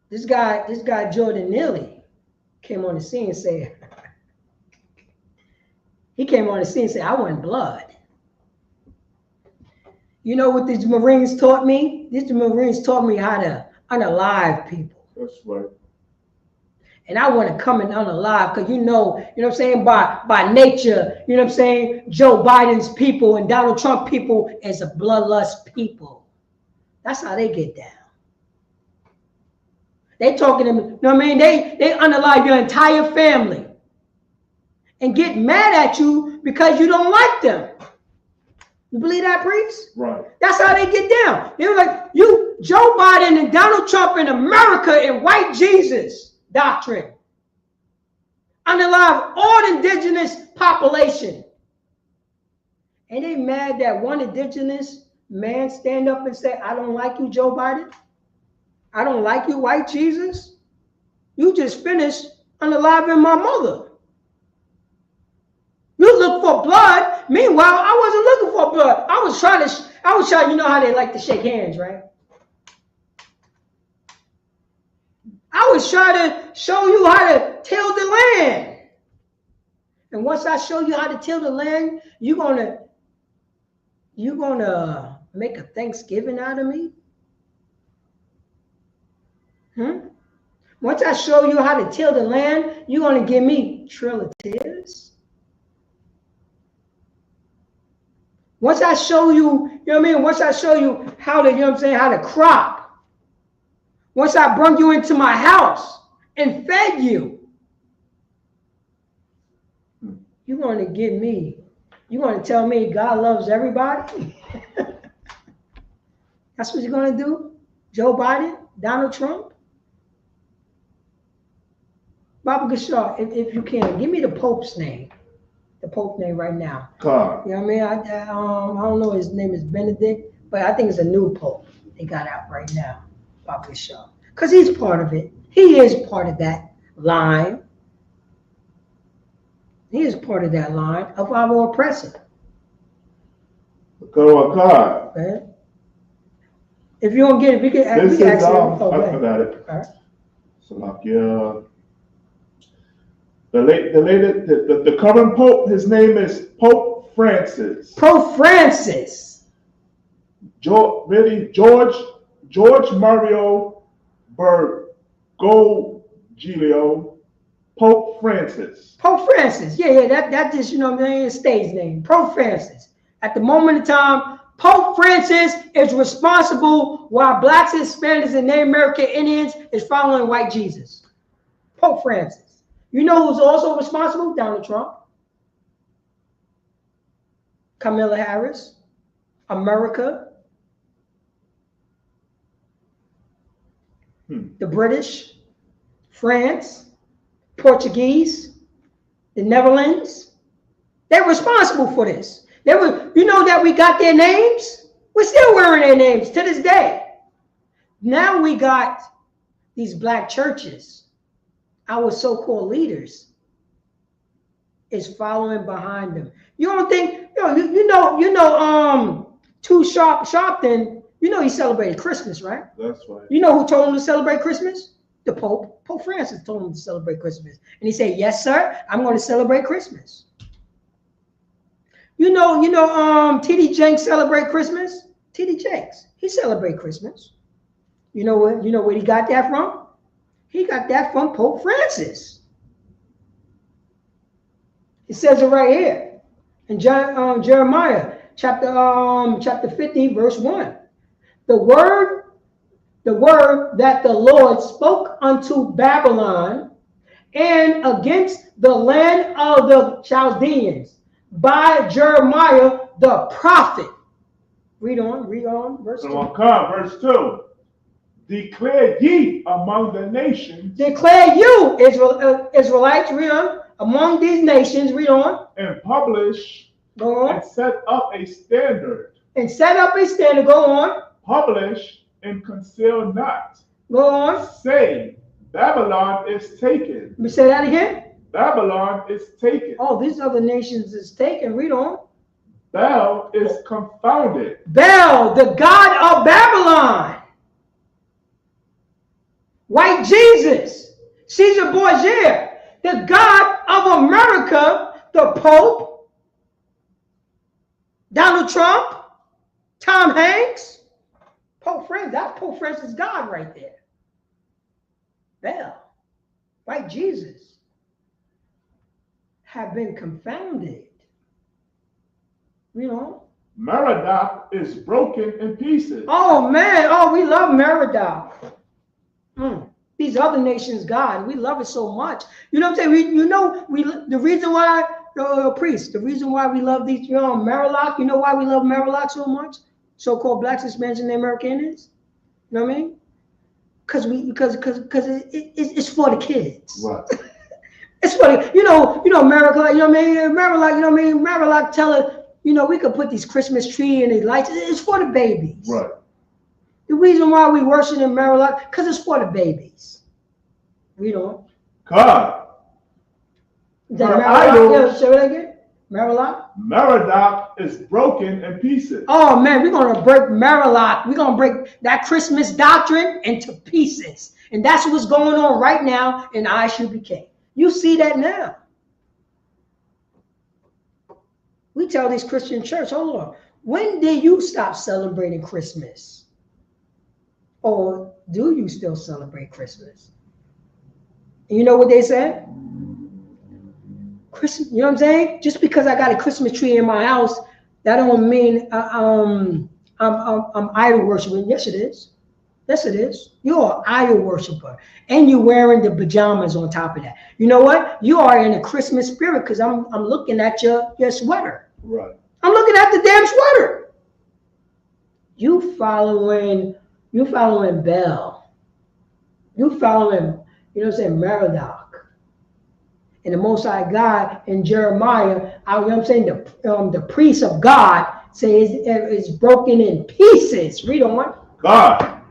this guy Jordan Neely came on the scene and said, I want blood. You know what these Marines taught me? These Marines taught me how to unalive people. That's right. And I want to come and unalive because you know what I'm saying, by nature, you know what I'm saying, Joe Biden's people and Donald Trump people is a bloodlust people. That's how they get down. They talking to me, you know what I mean? They unalive your entire family and get mad at you because you don't like them. You believe that, priest? Right. That's how they get down. They were like, you, Joe Biden and Donald Trump in America and white Jesus doctrine. Unalive all indigenous population. And they mad that one indigenous man stand up and say, I don't like you, Joe Biden. I don't like you, white Jesus. You just finished unaliving my mother. You look for blood. Meanwhile, I wasn't looking for blood. I was trying, you know how they like to shake hands, right? I was trying to show you how to till the land. And once I show you how to till the land, you're gonna make a Thanksgiving out of me? Once I show you how to till the land, you're gonna give me Trail of Tears? Once I show you, you know what I mean? Once I show you how to, you know what I'm saying, how to crop. Once I brought you into my house and fed you, you're going to give me, you're going to tell me God loves everybody? That's what you're going to do? Joe Biden? Donald Trump? Baba Gashar, if you can, give me the Pope's name. The Pope name right now. God. You know what I mean? I don't know, his name is Benedict, but I think it's a new Pope they got out right now, Baba Gashar. Because he's part of it. He is part of that line. He is part of that line of our oppressor. Go on, God. Okay. If you don't get it, we can ask him. I got it. All right. So like, yeah. The current Pope, his name is Pope Francis. Pope Francis. George Mario Bergoglio, Pope Francis. Pope Francis. Yeah, that just, you know what I'm saying, stage name. Pope Francis. At the moment in time, Pope Francis is responsible while blacks, Hispanics, and Native American Indians is following white Jesus. Pope Francis. You know who's also responsible? Donald Trump, Kamala Harris, America, the British, France, Portuguese, the Netherlands. They're responsible for this. You know that we got their names? We're still wearing their names to this day. Now we got these black churches. Our so-called leaders is following behind them. You don't think, you know, Too Sharpton, you know he celebrated Christmas, right? That's right. You know who told him to celebrate Christmas? The Pope. Pope Francis told him to celebrate Christmas. And he said, yes, sir, I'm going to celebrate Christmas. T.D. Jenks celebrate Christmas. T.D. Jenks, he celebrate Christmas. You know where he got that from? He got that from Pope Francis. It says it right here in Jeremiah chapter 50, verse 1. The word that the Lord spoke unto Babylon and against the land of the Chaldeans by Jeremiah the prophet. Read on, verse 2. Verse 2. Declare ye among the nations. Declare you, Israelites, read on, among these nations, read on. And publish. Go on. And set up a standard. Go on. Publish and conceal not. Go on. Say, Babylon is taken. Let me say that again. Babylon is taken. Oh, these other nations is taken. Read on. Bel is confounded. Bel, the god of Babylon. White Jesus, Caesar Borgia, the god of America, the Pope, Donald Trump, Tom Hanks, Pope Francis. That's Pope Francis' God right there. Bel, white Jesus, have been confounded. Merodach is broken in pieces. Oh man, we love Merodach. These other nations, God, we love it so much. You know what I'm saying? The reason why the reason why we love these, Merodach. You know why we love Merodach so much? So-called blacks, Hispanics, and American Indians. You know what I mean? Because it's for the kids. Right. It's for the, Merodach. Merodach tell her, we could put these Christmas tree and these lights. It's for the babies. Right. The reason why we worship in Merodach, because it's for the babies. God. Merodach is broken in pieces. Oh man, we're gonna break Merodach. We're gonna break that Christmas doctrine into pieces, and that's what's going on right now in ISUPK. You see that now. We tell these Christian church, hold on, when did you stop celebrating Christmas? Or do you still celebrate Christmas? And you know what they say? Christmas, you know what I'm saying? Just because I got a Christmas tree in my house, that don't mean I'm idol worshiping. Yes, it is. Yes, it is. You're an idol worshiper, and you're wearing the pajamas on top of that. You know what? You are in a Christmas spirit because I'm looking at your sweater. Right. I'm looking at the damn sweater. You following Bel. You following, Merodach. And the Most High God in Jeremiah, the priest of God says it's broken in pieces. Read on. God.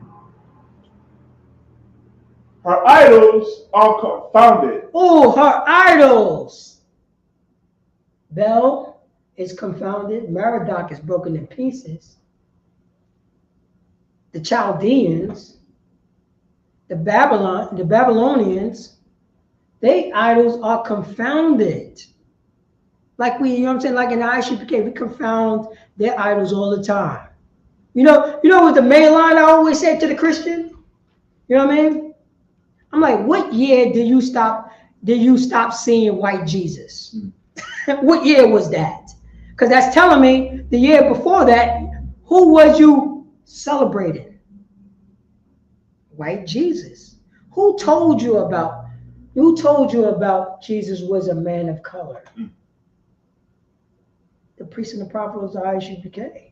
Her idols are confounded. Oh, her idols. Bel is confounded. Merodach is broken in pieces. The Chaldeans, the Babylonians, they idols are confounded. Like like in ISUPK, we confound their idols all the time. You know what the main line I always say to the Christian? You know what I mean? I'm like, what year did you stop seeing white Jesus? What year was that? Because that's telling me the year before that, who was you celebrating? White Jesus. Who told you about Jesus was a man of color? The priest and the prophet was ISUPK.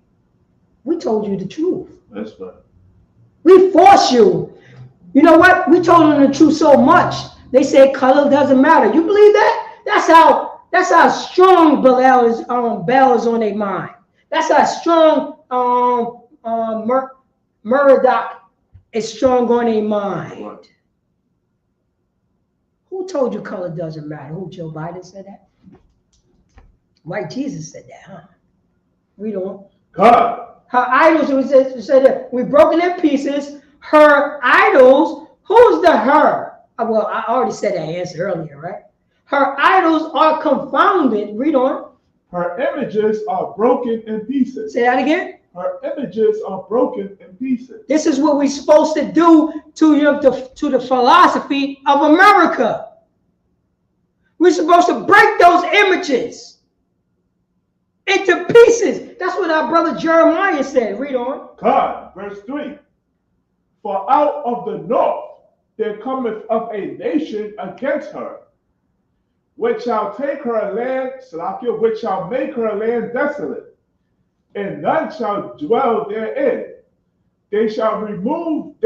We told you the truth. That's right. We forced you. You know what? We told them the truth so much. They say color doesn't matter. You believe that? That's how strong Bel is on their mind. That's how strong Merodach is strong on their mind. Right. Who told you color doesn't matter? Who? Joe Biden said that? White Jesus said that, huh? We don't. God. Her idols, it said that we've broken in pieces. Her idols, who's the her? Well, I already said that answer earlier, right? Her idols are confounded. Read on. Her images are broken in pieces. Say that again. Her images are broken in pieces. This is what we're supposed to do to the philosophy of America. We're supposed to break those images into pieces. That's what our brother Jeremiah said. Read on. God, verse 3. For out of the north there cometh up a nation against her, which shall take her land, Salakia, which shall make her land desolate, and none shall dwell therein. They shall depart,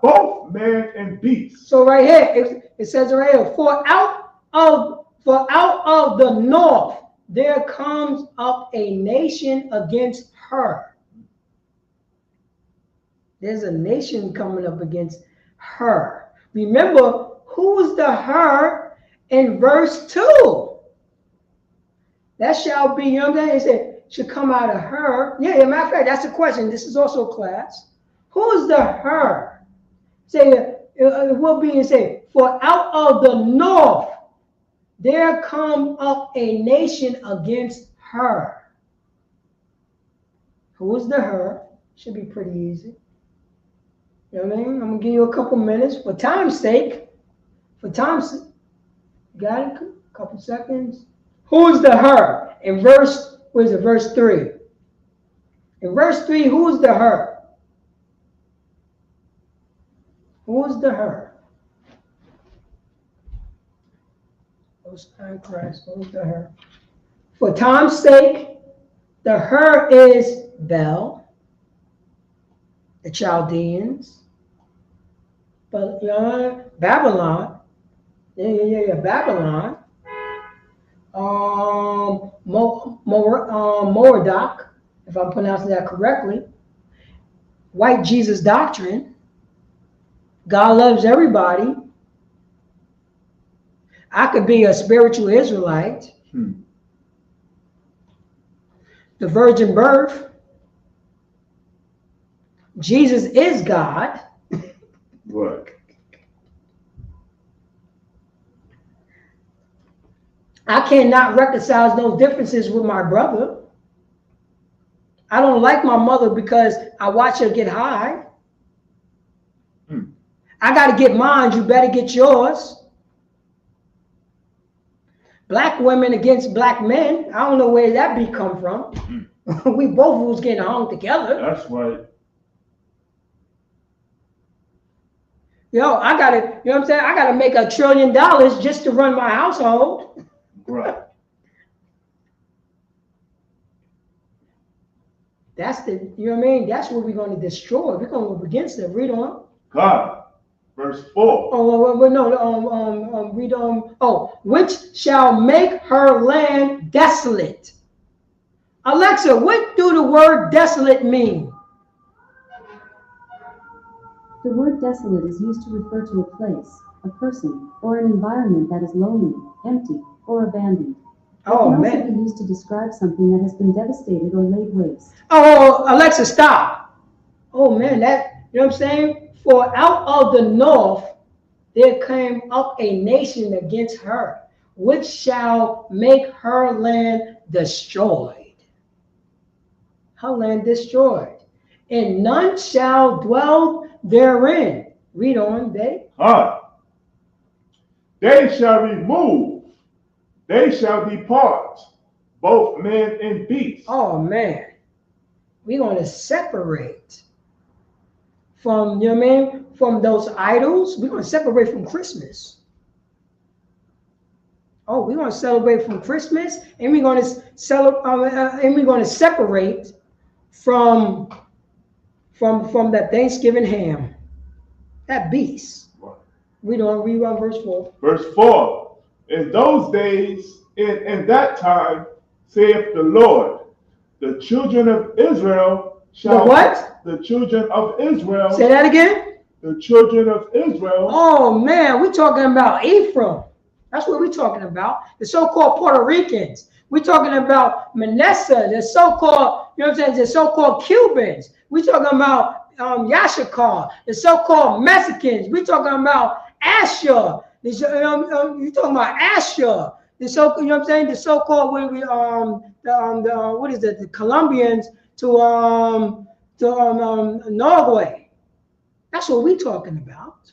both man and beast. So right here, it says right here, for out of the north there comes up a nation against her. There's a nation coming up against her. Remember, who's the her in verse 2? That shall be, you know what I'm saying? It said, should come out of her. Yeah, matter of fact, that's the question. This is also class. Who's the her? Say, it will be and say, for out of the north there come up a nation against her. Who's the her? Should be pretty easy. You know what I mean? I'm gonna give you a couple minutes for time's sake. Got it? A couple seconds. Who's the her? In verse, what is it? Verse 3. In verse 3, who's the her? Who's the her? Who's the her? For time's sake, the her is Bel, the Chaldeans, but Babylon. Babylon. Moradok, if I'm pronouncing that correctly. White Jesus doctrine. God loves everybody. I could be a spiritual Israelite. The virgin birth. Jesus is God. What? I cannot reconcile those differences with my brother. I don't like my mother because I watch her get high. I got to get mine. You better get yours. Black women against black men. I don't know where that be come from. We both was getting hung together. That's right. Yo, I got to, you know what I'm saying? I got to make $1 trillion just to run my household. Right. That's the, you know what I mean? That's what we're going to destroy. We're going to go against it. Read on. God, verse 4. Read on. Oh, which shall make her land desolate. Alexa, what do the word desolate mean? The word desolate is used to refer to a place, a person, or an environment that is lonely, empty, or abandoned. It can also be used to describe something that has been devastated or laid waste. Oh, Alexa, stop. Oh man, that, you know what I'm saying? For out of the north there came up a nation against her, which shall make her land destroyed. Her land destroyed, and none shall dwell therein. Read on, Dave. They shall remove, they shall depart, both man and beast. Oh man, we're going to separate from, you know what I mean, from those idols. We're going to separate from Christmas. Oh, we're going to celebrate from Christmas, and we're going to separate from that Thanksgiving ham, that beast. Read on verse 4. Verse 4. In those days, in that time, saith the Lord, the children of Israel shall... The what? The children of Israel. Say that again. The children of Israel. Oh man, we're talking about Ephraim. That's what we're talking about. The so-called Puerto Ricans. We're talking about Manasseh, the so-called, you know what I'm saying, the so-called Cubans. We're talking about Yashikar, the so-called Mexicans. We're talking about Asher, This, you talking about Asher? The so, you know what I'm saying? The so-called when we what is it? The Colombians to Norway. That's what we talking about.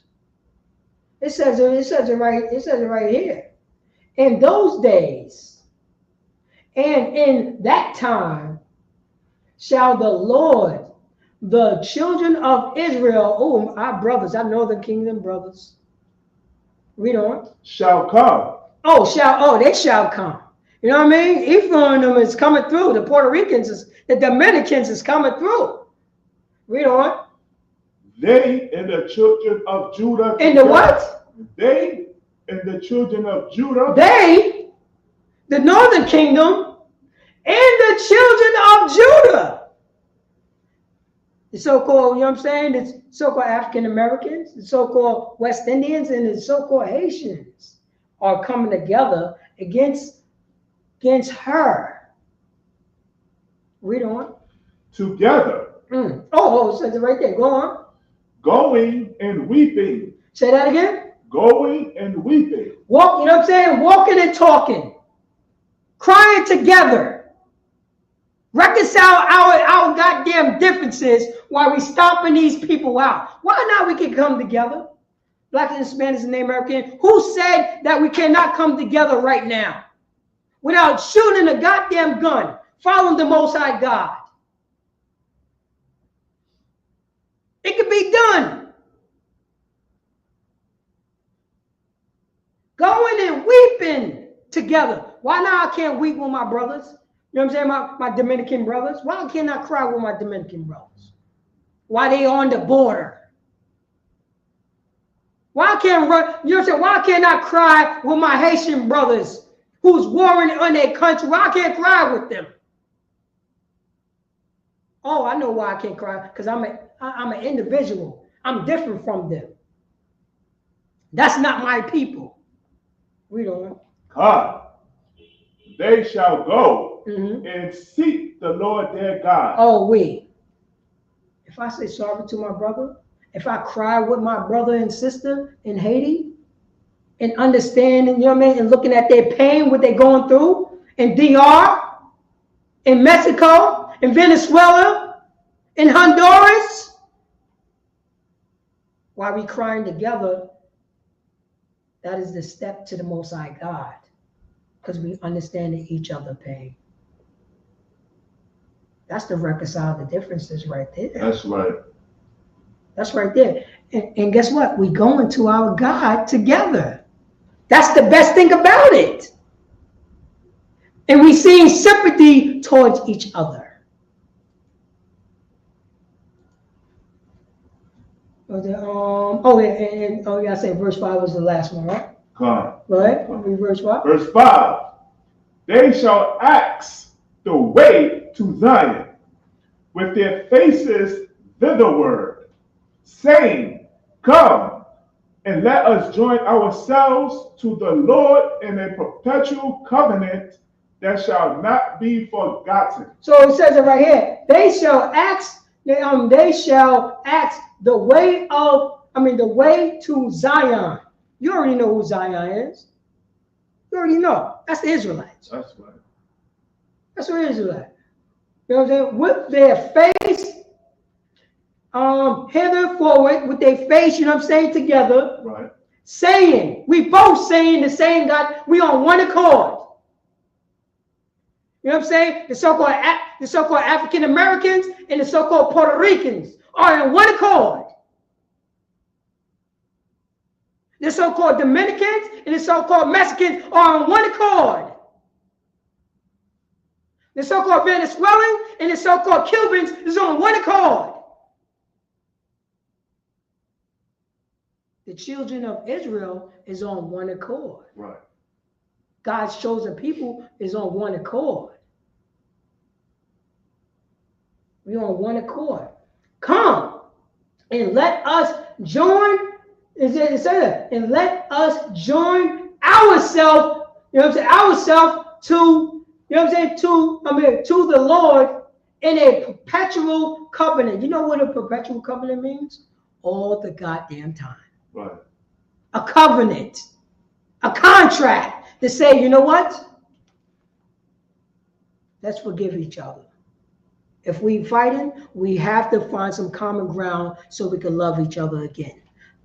It says it right here. In those days, and in that time, shall the Lord, the children of Israel, oh, our brothers, our northern kingdom brothers. Read on. Shall come. They shall come. You know what I mean? Ephraim is coming through. The Puerto Ricans, the Dominicans is coming through. Read on. They and the children of Judah. And the what? They and the children of Judah. They, the northern kingdom, and the children of Judah. The so-called, you know what I'm saying? The so-called African Americans, the so-called West Indians, and the so-called Haitians are coming together against her. Read on. Together. Oh, it says it right there. Go on. Going and weeping. Say that again. Going and weeping. Walk, you know what I'm saying? Walking and talking. Crying together. Reconcile our goddamn differences while we stomping these people out. Why not we can come together? Black and Hispanics and Native American. Who said that we cannot come together right now without shooting a goddamn gun, following the Most High God? It could be done. Going and weeping together. Why now I can't weep with my brothers? You know what I'm saying? My Dominican brothers. Why can't I cry with my Dominican brothers? Why they on the border? Why can't you know what I'm saying? Why can't I cry with my Haitian brothers who's warring on their country? Why I can't cry with them? Oh, I know why I can't cry. Because I'm an individual. I'm different from them. That's not my people. Read on. God, they shall go and seek the Lord their God. Oh, if I say sorry to my brother, if I cry with my brother and sister in Haiti, and understanding, you know what I mean, and looking at their pain, what they're going through in DR, in Mexico, in Venezuela, in Honduras, while we crying together, that is the step to the Most High God, because we understand each other's pain. That's the reconcile the differences right there. That's right. That's right there. And guess what? We going to our God together. That's the best thing about it. And we seeing sympathy towards each other. I said verse 5 was the last one, right? Come. Right? Verse 5. Verse 5. They shall ask the way to Zion with their faces thitherward, saying, Come, and let us join ourselves to the Lord in a perpetual covenant that shall not be forgotten. So it says it right here. They shall ask the way to Zion. You already know who Zion is. You already know. That's the Israelites. That's right. That's what Israelites. You know what I'm saying? With their face hither forward, with their face, you know what I'm saying, together. Right. Saying, we both saying the same God, we on one accord. You know what I'm saying? The so-called African Americans and the so-called Puerto Ricans are in one accord. The so-called Dominicans and the so-called Mexicans are on one accord. The so-called Venezuelans and the so-called Cubans is on one accord. The children of Israel is on one accord. Right. God's chosen people is on one accord. We're on one accord. Come and let us join. And let us join ourselves. You know what I'm saying? Ourselves to, you know what I'm saying? To the Lord in a perpetual covenant. You know what a perpetual covenant means? All the goddamn time. Right. A covenant. a contract to say, you know what? Let's forgive each other. If we fighting, we have to find some common ground so we can love each other again.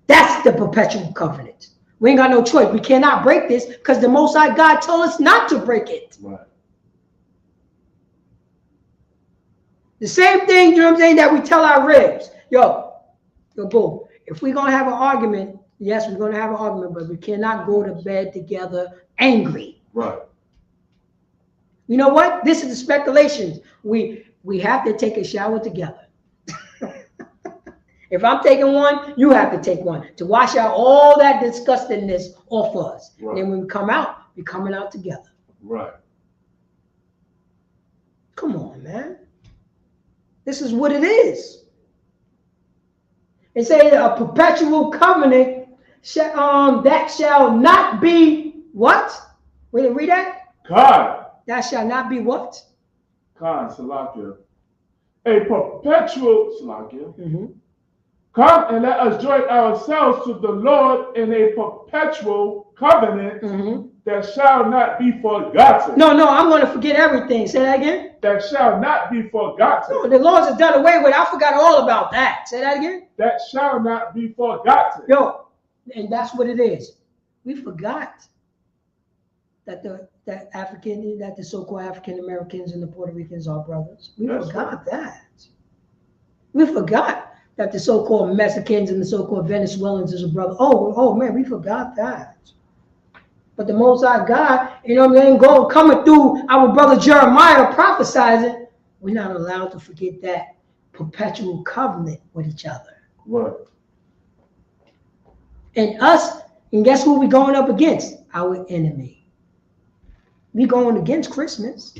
That's the perpetual covenant. We ain't got no choice. We cannot break this because the Most High God told us not to break it. Right. The same thing, you know what I'm saying, that we tell our ribs. Yo, boo, if we're going to have an argument, yes, we're going to have an argument, but we cannot go to bed together angry. Right. You know what? This is the speculations. We have to take a shower together. If I'm taking one, you have to take one to wash out all that disgustingness off us. Right. And then when we come out, we're coming out together. Right. Come on, man. This is what it is. It says a perpetual covenant that shall not be what? Will you read that? God. That shall not be what? God, Salakia. A perpetual, Salakia. Come and let us join ourselves to the Lord in a perpetual covenant that shall not be forgotten. No, I'm going to forget everything. Say that again. That shall not be forgotten. No, the laws are done away with. I forgot all about that. Say that again. That shall not be forgotten. Yo, and that's what it is. We forgot that the so-called African Americans and the Puerto Ricans are brothers. We forgot that. We forgot that the so-called Mexicans and the so-called Venezuelans is a brother. Oh man, we forgot that. But the Most High God, you know what I'm saying, coming through our brother Jeremiah prophesizing, we're not allowed to forget that perpetual covenant with each other. Right. And guess who we're going up against? Our enemy. We're going against Christmas.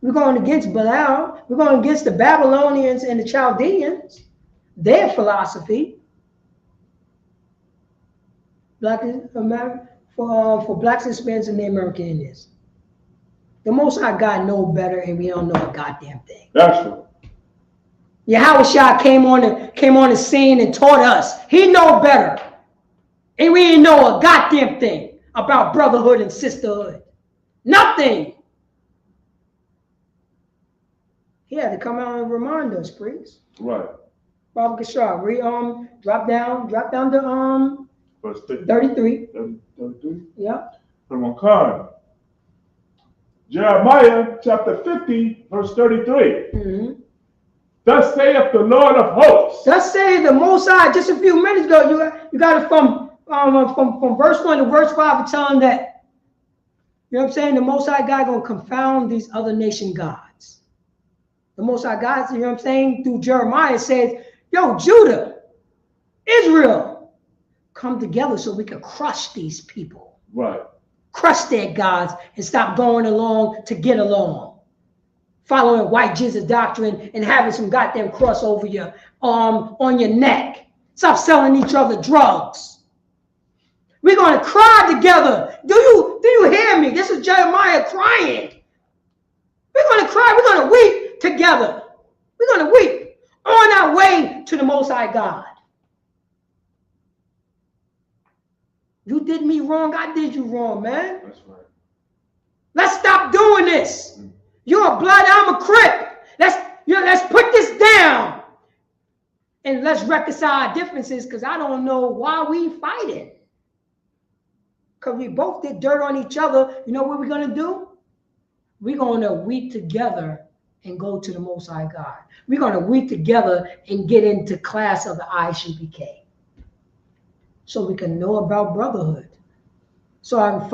We're going against Belial. We're going against the Babylonians and the Chaldeans. Their philosophy, for blacks, Hispanics, and the American Indians. The Most High God know better, and we don't know a goddamn thing. That's true. Yahushua came on the scene and taught us. He know better, and we didn't know a goddamn thing about brotherhood and sisterhood. Nothing. He had to come out and remind us, please. Right. Baba Kashar, drop down to verse 33. 33? Yeah. Jeremiah chapter 50, verse 33. Thus saith the Lord of hosts. Thus saith the Most High. Just a few minutes ago, you got it from verse 1 to verse 5, telling that, you know what I'm saying, the Most High God gonna confound these other nation gods. The Most High God, you know what I'm saying, through Jeremiah says, yo, Judah, Israel, come together so we can crush these people. Right. Crush their gods and stop going along to get along. Following white Jesus doctrine and having some goddamn cross over your on your neck. Stop selling each other drugs. We're gonna cry together. Do you hear me? This is Jeremiah crying. We're gonna cry, we're gonna weep together. We're gonna weep on our way to the Most High God. You did me wrong, I did you wrong, man. That's right. Let's stop doing this. You're a blood, I'm a Crip. Let's put this down. And let's reconcile our differences, because I don't know why we fighting. Because we both did dirt on each other. You know what we're going to do? We're going to weep together and go to the Most High God. We're going to weep together and get into class of the ISUPK. So we can know about brotherhood. So I could, you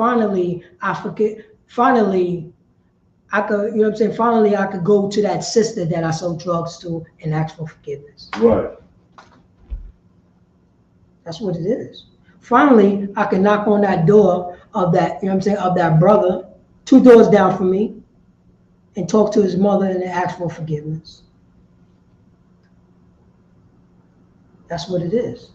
know what I'm saying? Finally, I could go to that sister that I sold drugs to and ask for forgiveness. Right. That's what it is. Finally, I can knock on that door of that, you know what I'm saying, of that brother, 2 doors down from me, and talk to his mother and ask for forgiveness. That's what it is.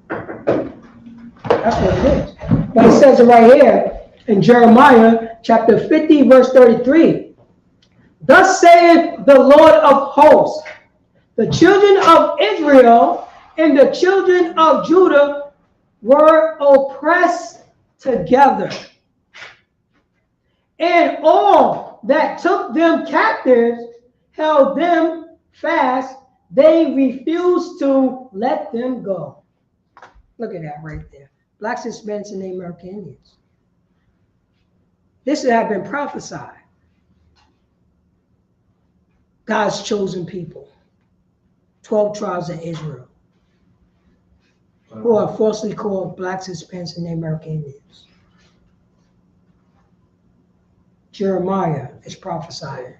That's what it is. But it says it right here in Jeremiah chapter 50, verse 33. Thus saith the Lord of hosts, the children of Israel and the children of Judah were oppressed together. And all that took them captives held them fast. They refused to let them go. Look at that right there. Blacks, Hispanics, and Native American Indians. This had been prophesied. God's chosen people. 12 tribes of Israel. Who are falsely called Blacks, Hispanics, and Native American Indians. Jeremiah is prophesying.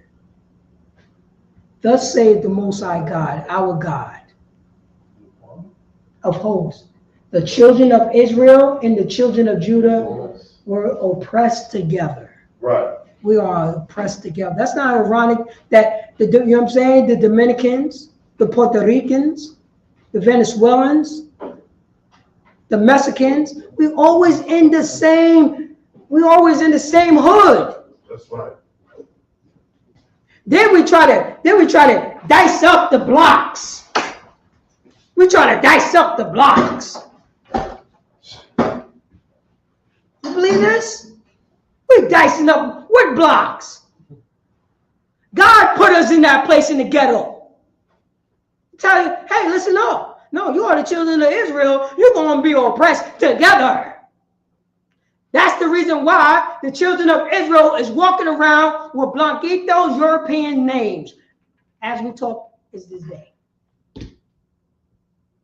Thus saith the Most High God, our God of hosts. The children of Israel and the children of Judah were oppressed together. Right. We are oppressed together. That's not ironic that, you know what I'm saying, the Dominicans, the Puerto Ricans, the Venezuelans, the Mexicans, we always in the same hood. That's right. Then we try to dice up the blocks. We try to dice up the blocks. You believe this? We're dicing up what blocks? God put us in that place in the ghetto. Tell you, hey, listen up. No, you are the children of Israel. You're going to be oppressed together. That's the reason why the children of Israel is walking around with Blanquitos European names. As we talk, is this day.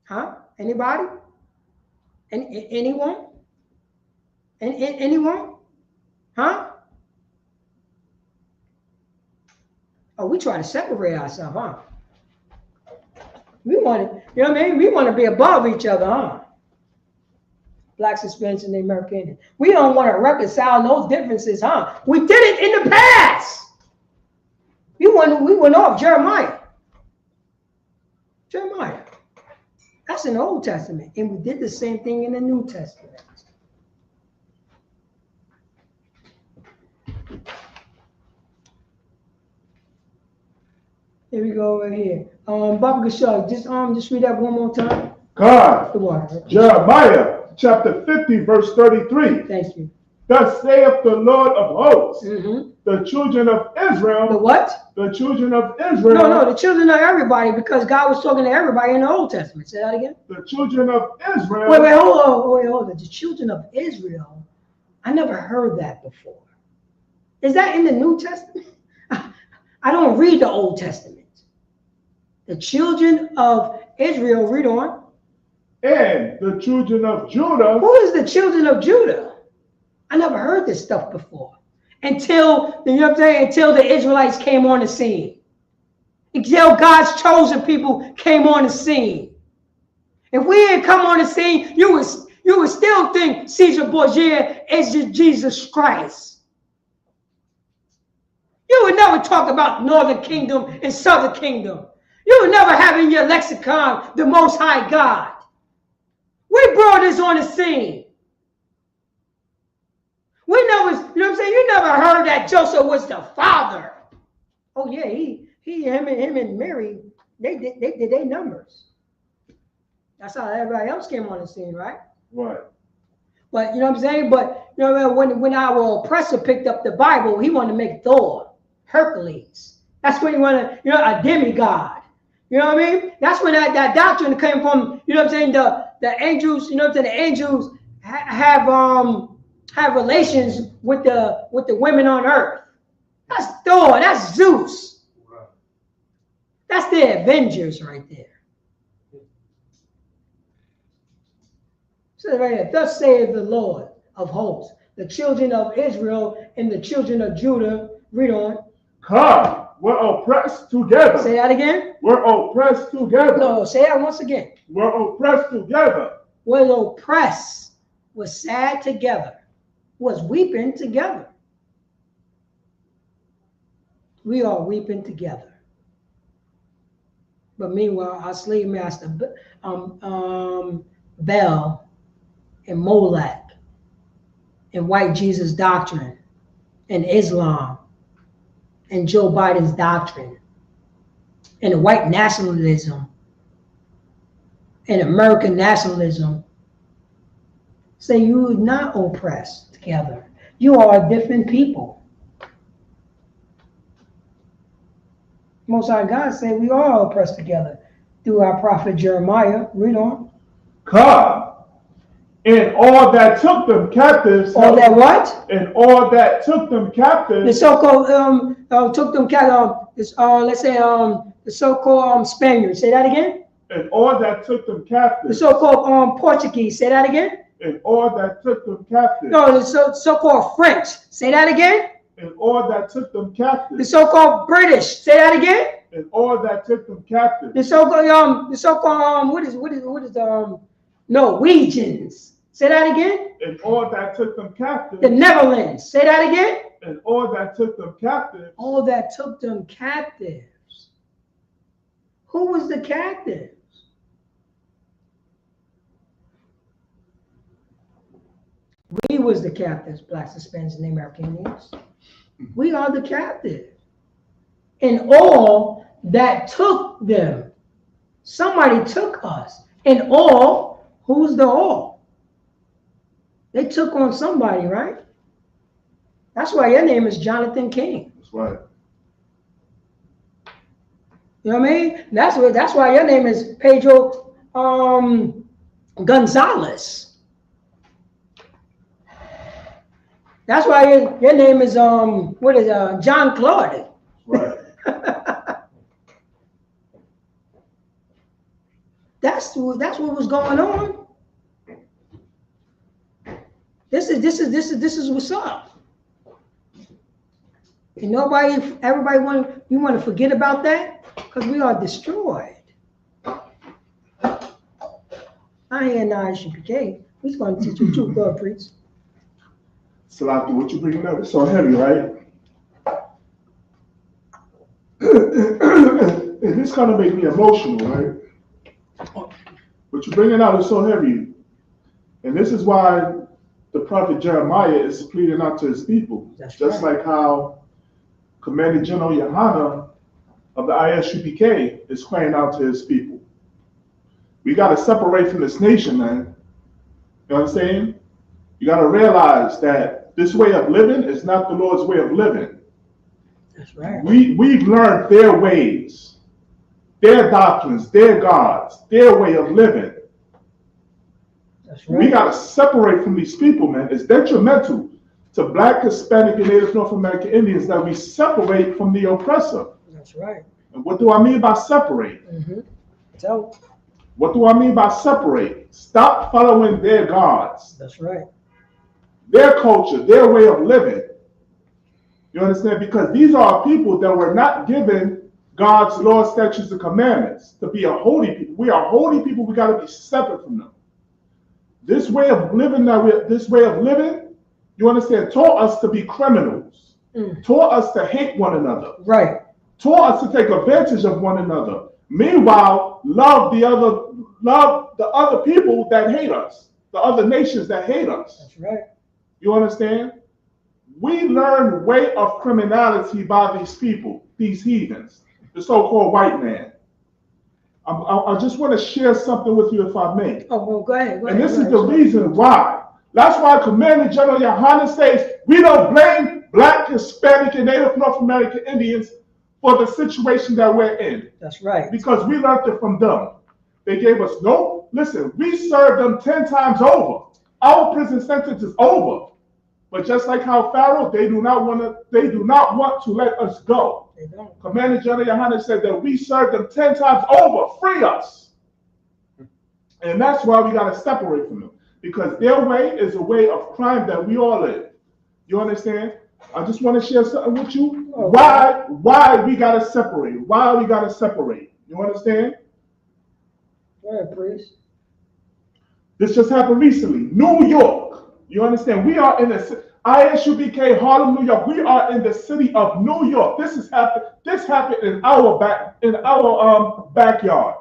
Huh? Anybody? Anyone? Anyone? Huh? Oh, we try to separate ourselves, huh? We want to, you know what I mean? We want to be above each other, huh? Blacks, Hispanics, and Native American Indians. We don't want to reconcile those differences, huh? We did it in the past. We went off Jeremiah. Jeremiah. That's in the Old Testament. And we did the same thing in the New Testament. Here we go over here. Baba Gashar, just read that one more time. God, Jeremiah chapter 50, verse 33. Thank you. Thus saith the Lord of hosts, the children of Israel. The what? The children of Israel. No, the children of everybody, because God was talking to everybody in the Old Testament. Say that again. The children of Israel. Wait, hold on. The children of Israel. I never heard that before. Is that in the New Testament? I don't read the Old Testament. The children of Israel, read on. And the children of Judah. Who is the children of Judah? I never heard this stuff before. Until, you know what I'm saying, until the Israelites came on the scene. Until God's chosen people came on the scene. If we didn't come on the scene, you would still think Caesar Borgia is Jesus Christ. You would never talk about Northern Kingdom and Southern Kingdom. You would never have in your lexicon the Most High God. We brought this on the scene. We never, you know what I'm saying? You never heard that Joseph was the father. Oh yeah, him and Mary, they did their numbers. That's how everybody else came on the scene, right? Right. But you know what I'm saying? But you know, when our oppressor picked up the Bible, he wanted to make Thor, Hercules. That's when he wanted, you know, a demigod. You know what I mean? That's when that doctrine came from. You know what I'm saying? The angels, you know what I'm saying? The angels have relations with the women on earth. That's Thor. That's Zeus. Right. That's the Avengers right there. So right here, thus saith the Lord of hosts, the children of Israel and the children of Judah. Read on. Come, we're oppressed together. Say that again. We're oppressed together. No, say that once again. We're oppressed together. Was oppressed, was sad together, was weeping together. We are weeping together. But meanwhile, our slave master, Bel and Molech and white Jesus doctrine and Islam and Joe Biden's doctrine and white nationalism and American nationalism say you are not oppressed together. You are different people. Most High God said we are oppressed together through our prophet Jeremiah. Read on. God. And all that took them captives. All that what? And all that took them captives. The so-called took them captive. Let's say the so-called Spaniards. Say that again. And all that took them captives. The so-called Portuguese. Say that again. And all that took them captives. No, the so-called French. Say that again. And all that took them captives. The so-called British. Say that again. And all that took them captives. The so-called what is Norwegians. Say that again. And all that took them captives. The Netherlands. Say that again. And all that took them captives. All that took them captives. Who was the captives? We was the captives, blacks, Hispanics, and American Indians. We are the captives. And all that took them. Somebody took us. And all, who's the all? They took on somebody, right? That's why your name is Jonathan King. That's right. You know what I mean? That's why your name is Pedro Gonzalez. That's why your name is John Claude. Right. That's what was going on. This is what's up. And everybody want to forget about that because we are destroyed. I ain't in the ISUPK. We're going to teach you truth, God, preach. Salaki, what you bringing up is so heavy, right? And this kind of makes me emotional, right? What you're bringing out is so heavy. And this is why the prophet Jeremiah is pleading out to his people. That's just right. like how Commander General Yohana of the ISUPK is crying out to his people. We got to separate from this nation, man. You know what I'm saying? You got to realize that this way of living is not the Lord's way of living. That's right. We've learned their ways, their doctrines, their gods, their way of living. That's right. We got to separate from these people, man. It's detrimental to Black, Hispanic, and Native North American Indians that we separate from the oppressor. That's right. And what do I mean by separate? Mm-hmm. So, what do I mean by separate? Stop following their gods. That's right. Their culture, their way of living. You understand? Because these are people that were not given God's laws, statutes, and commandments to be a holy people. We are holy people. We got to be separate from them. This way of living, you understand, taught us to be criminals. Taught us to hate one another. Right. Taught us to take advantage of one another. Meanwhile, love the other people that hate us, the other nations that hate us. That's right. You understand? We learn way of criminality by these people, these heathens, the so-called white man. I just want to share something with you, if I may. Oh, well, go ahead. And this is the reason why. That's why Commander General Yohana says we don't blame Black, Hispanic, and Native North American Indians for the situation that we're in. That's right. Because we learned it from them. They gave us we served them 10 times over. Our prison sentence is over. But just like how Pharaoh, they do not want to let us go. They don't. Commander General Yohana said that we served them 10 times over. Free us. And that's why we got to separate from them. Because their way is a way of crime that we all live. You understand? I just want to share something with you. Okay. Why we got to separate? Why we got to separate? You understand? Go ahead, priest. This just happened recently. New York. You understand? We are in the ISUPK, Harlem, New York. We are in the city of New York. This happened in our backyard.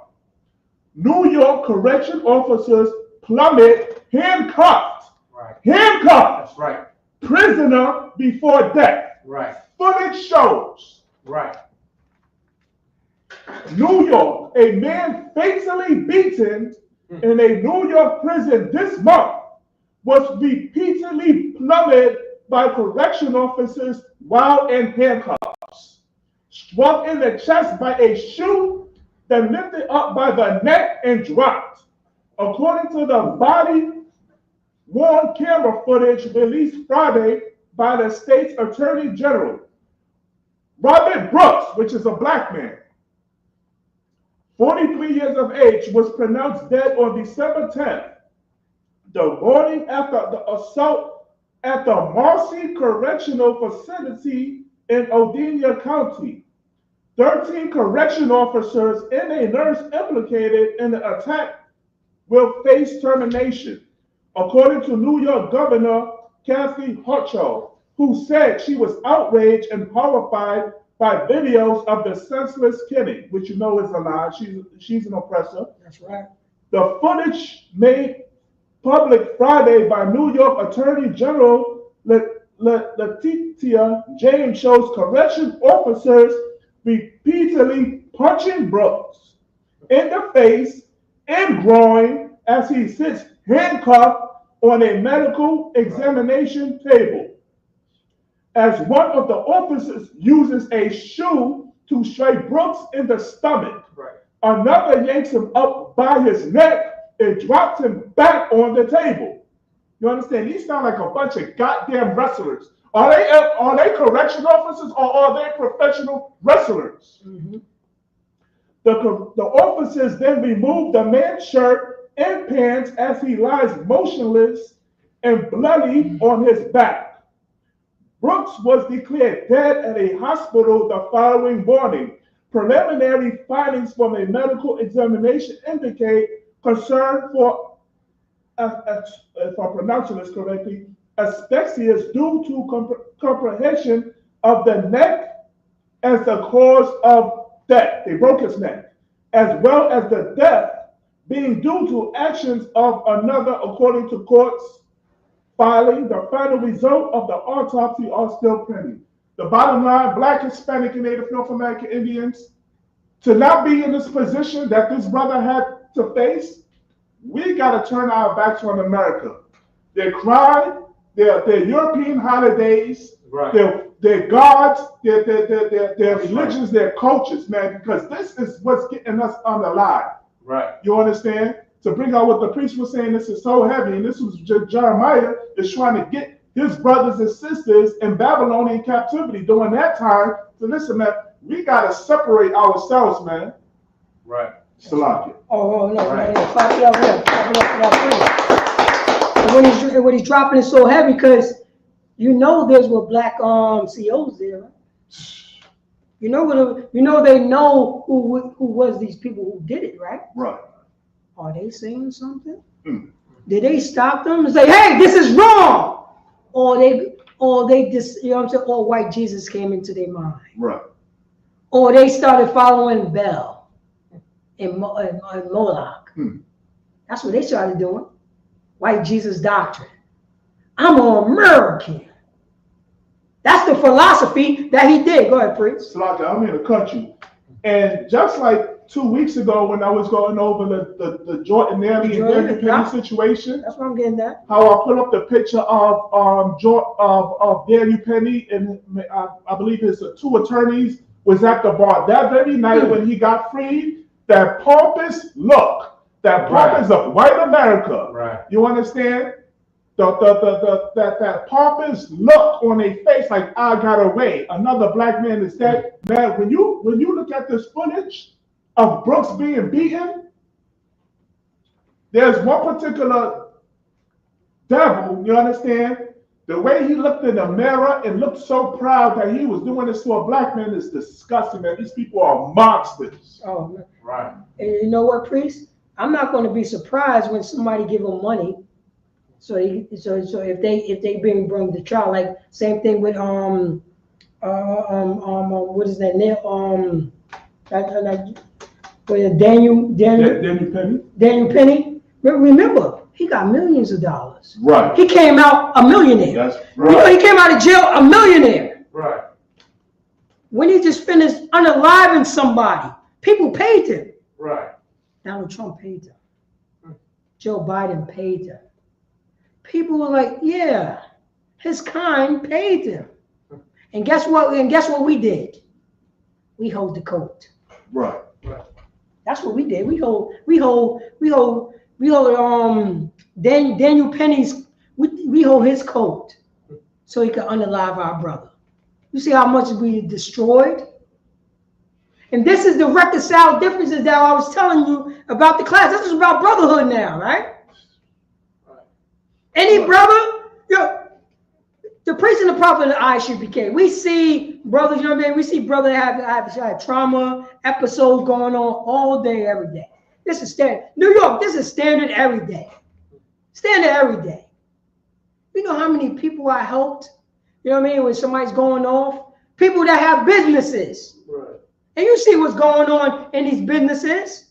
New York correction officers plummet, handcuffed. Right. Handcuffed. That's right. Prisoner before death. Right. Footage shows. Right. New York, a man fatally beaten in a New York prison this month was repeatedly plummeted by correction officers while in handcuffs. Struck in the chest by a shoe, then lifted up by the neck and dropped. According to the body-worn camera footage released Friday by the state's Attorney General, Robert Brooks, which is a black man, 43 years of age, was pronounced dead on December 10th, the morning after the assault at the Marcy Correctional Facility in Oneida County. 13 correction officers and a nurse implicated in the attack will face termination, according to New York Governor Kathy Hochul, who said she was outraged and horrified by videos of the senseless killing, which you know is a lie. She's an oppressor. That's right. The footage made public Friday by New York Attorney General Letitia James shows correction officers repeatedly punching Brooks in the face and groin as he sits handcuffed on a medical examination table. As one of the officers uses a shoe to strike Brooks in the stomach, another yanks him up by his neck and drops him back on the table. You understand? These sound like a bunch of goddamn wrestlers. Are they correction officers or are they professional wrestlers? Mm-hmm. The officers then remove the man's shirt and pants as he lies motionless and bloody on his back. Brooks was declared dead at a hospital the following morning. Preliminary findings from a medical examination indicate concern for, if I'm pronouncing this correctly, asphyxia due to compression of the neck as the cause of death. They broke his neck, as well as the death being due to actions of another, according to courts filing. The final result of the autopsy are still pending. The bottom line, Black, Hispanic, and Native North American Indians, to not be in this position that this brother had to face, we got to turn our backs on America. Their crime, their European holidays, their gods, their religions, their cultures, man, because this is what's getting us unalive. Right. You understand? To bring out what the priest was saying, this is so heavy, and this was Jeremiah is trying to get his brothers and sisters in Babylonian captivity during that time. So listen, man, we got to separate ourselves, man. Right. Salakia. Oh, no, right. Clap it up, and when he's dropping it so heavy, because you know there's what black CEOs there, right? They know who was these people who did it, right? Right. Are they saying something? Did they stop them and say, "Hey, this is wrong"? Or they just, you know what I'm saying? Or white Jesus came into their mind, right? Or they started following Bel and Moloch. That's what they started doing. White Jesus doctrine. I'm an American. That's the philosophy that he did. Go ahead, priest. Salaka, I'm here to cut you. And just like 2 weeks ago when I was going over the Jordan Nelly and Daniel Penny situation. That's what I'm getting at. How I put up the picture of Daniel Penny and I believe his two attorneys was at the bar that very night when he got freed. That pompous look, that pompous of white America. Right. You understand? That pompous look on their face, like I got away. Another black man is dead. Man, when you look at this footage of Brooks being beaten, there's one particular devil, you understand? The way he looked in the mirror and looked so proud that he was doing this to a black man is disgusting, man. These people are monsters. Oh, man. Right. And you know what, priest? I'm not going to be surprised when somebody give him money. So if they bring the trial, like same thing with what is that name? Daniel Penny. Remember, he got millions of dollars. Right. He came out a millionaire. That's right. You know, he came out of jail a millionaire. Right. When he just finished unaliving somebody, people paid him. Right. Donald Trump paid him. Joe Biden paid him. people were like, yeah, his kind paid him. And guess what? And guess what we did? We hold the coat. Right. That's what we did. We hold Daniel Penny's, we hold his coat so he could unalive our brother. You see how much we destroyed? And this is the reconciled differences that I was telling you about the class. This is about brotherhood now, right? Any brother, the priest and the prophet of the ISUPK, we see brothers, you know what I mean? We see brothers have trauma episodes going on all day, every day. This is standard. New York, this is standard every day. Standard every day. You know how many people I helped, you know what I mean, when somebody's going off? People that have businesses. Right. And you see what's going on in these businesses.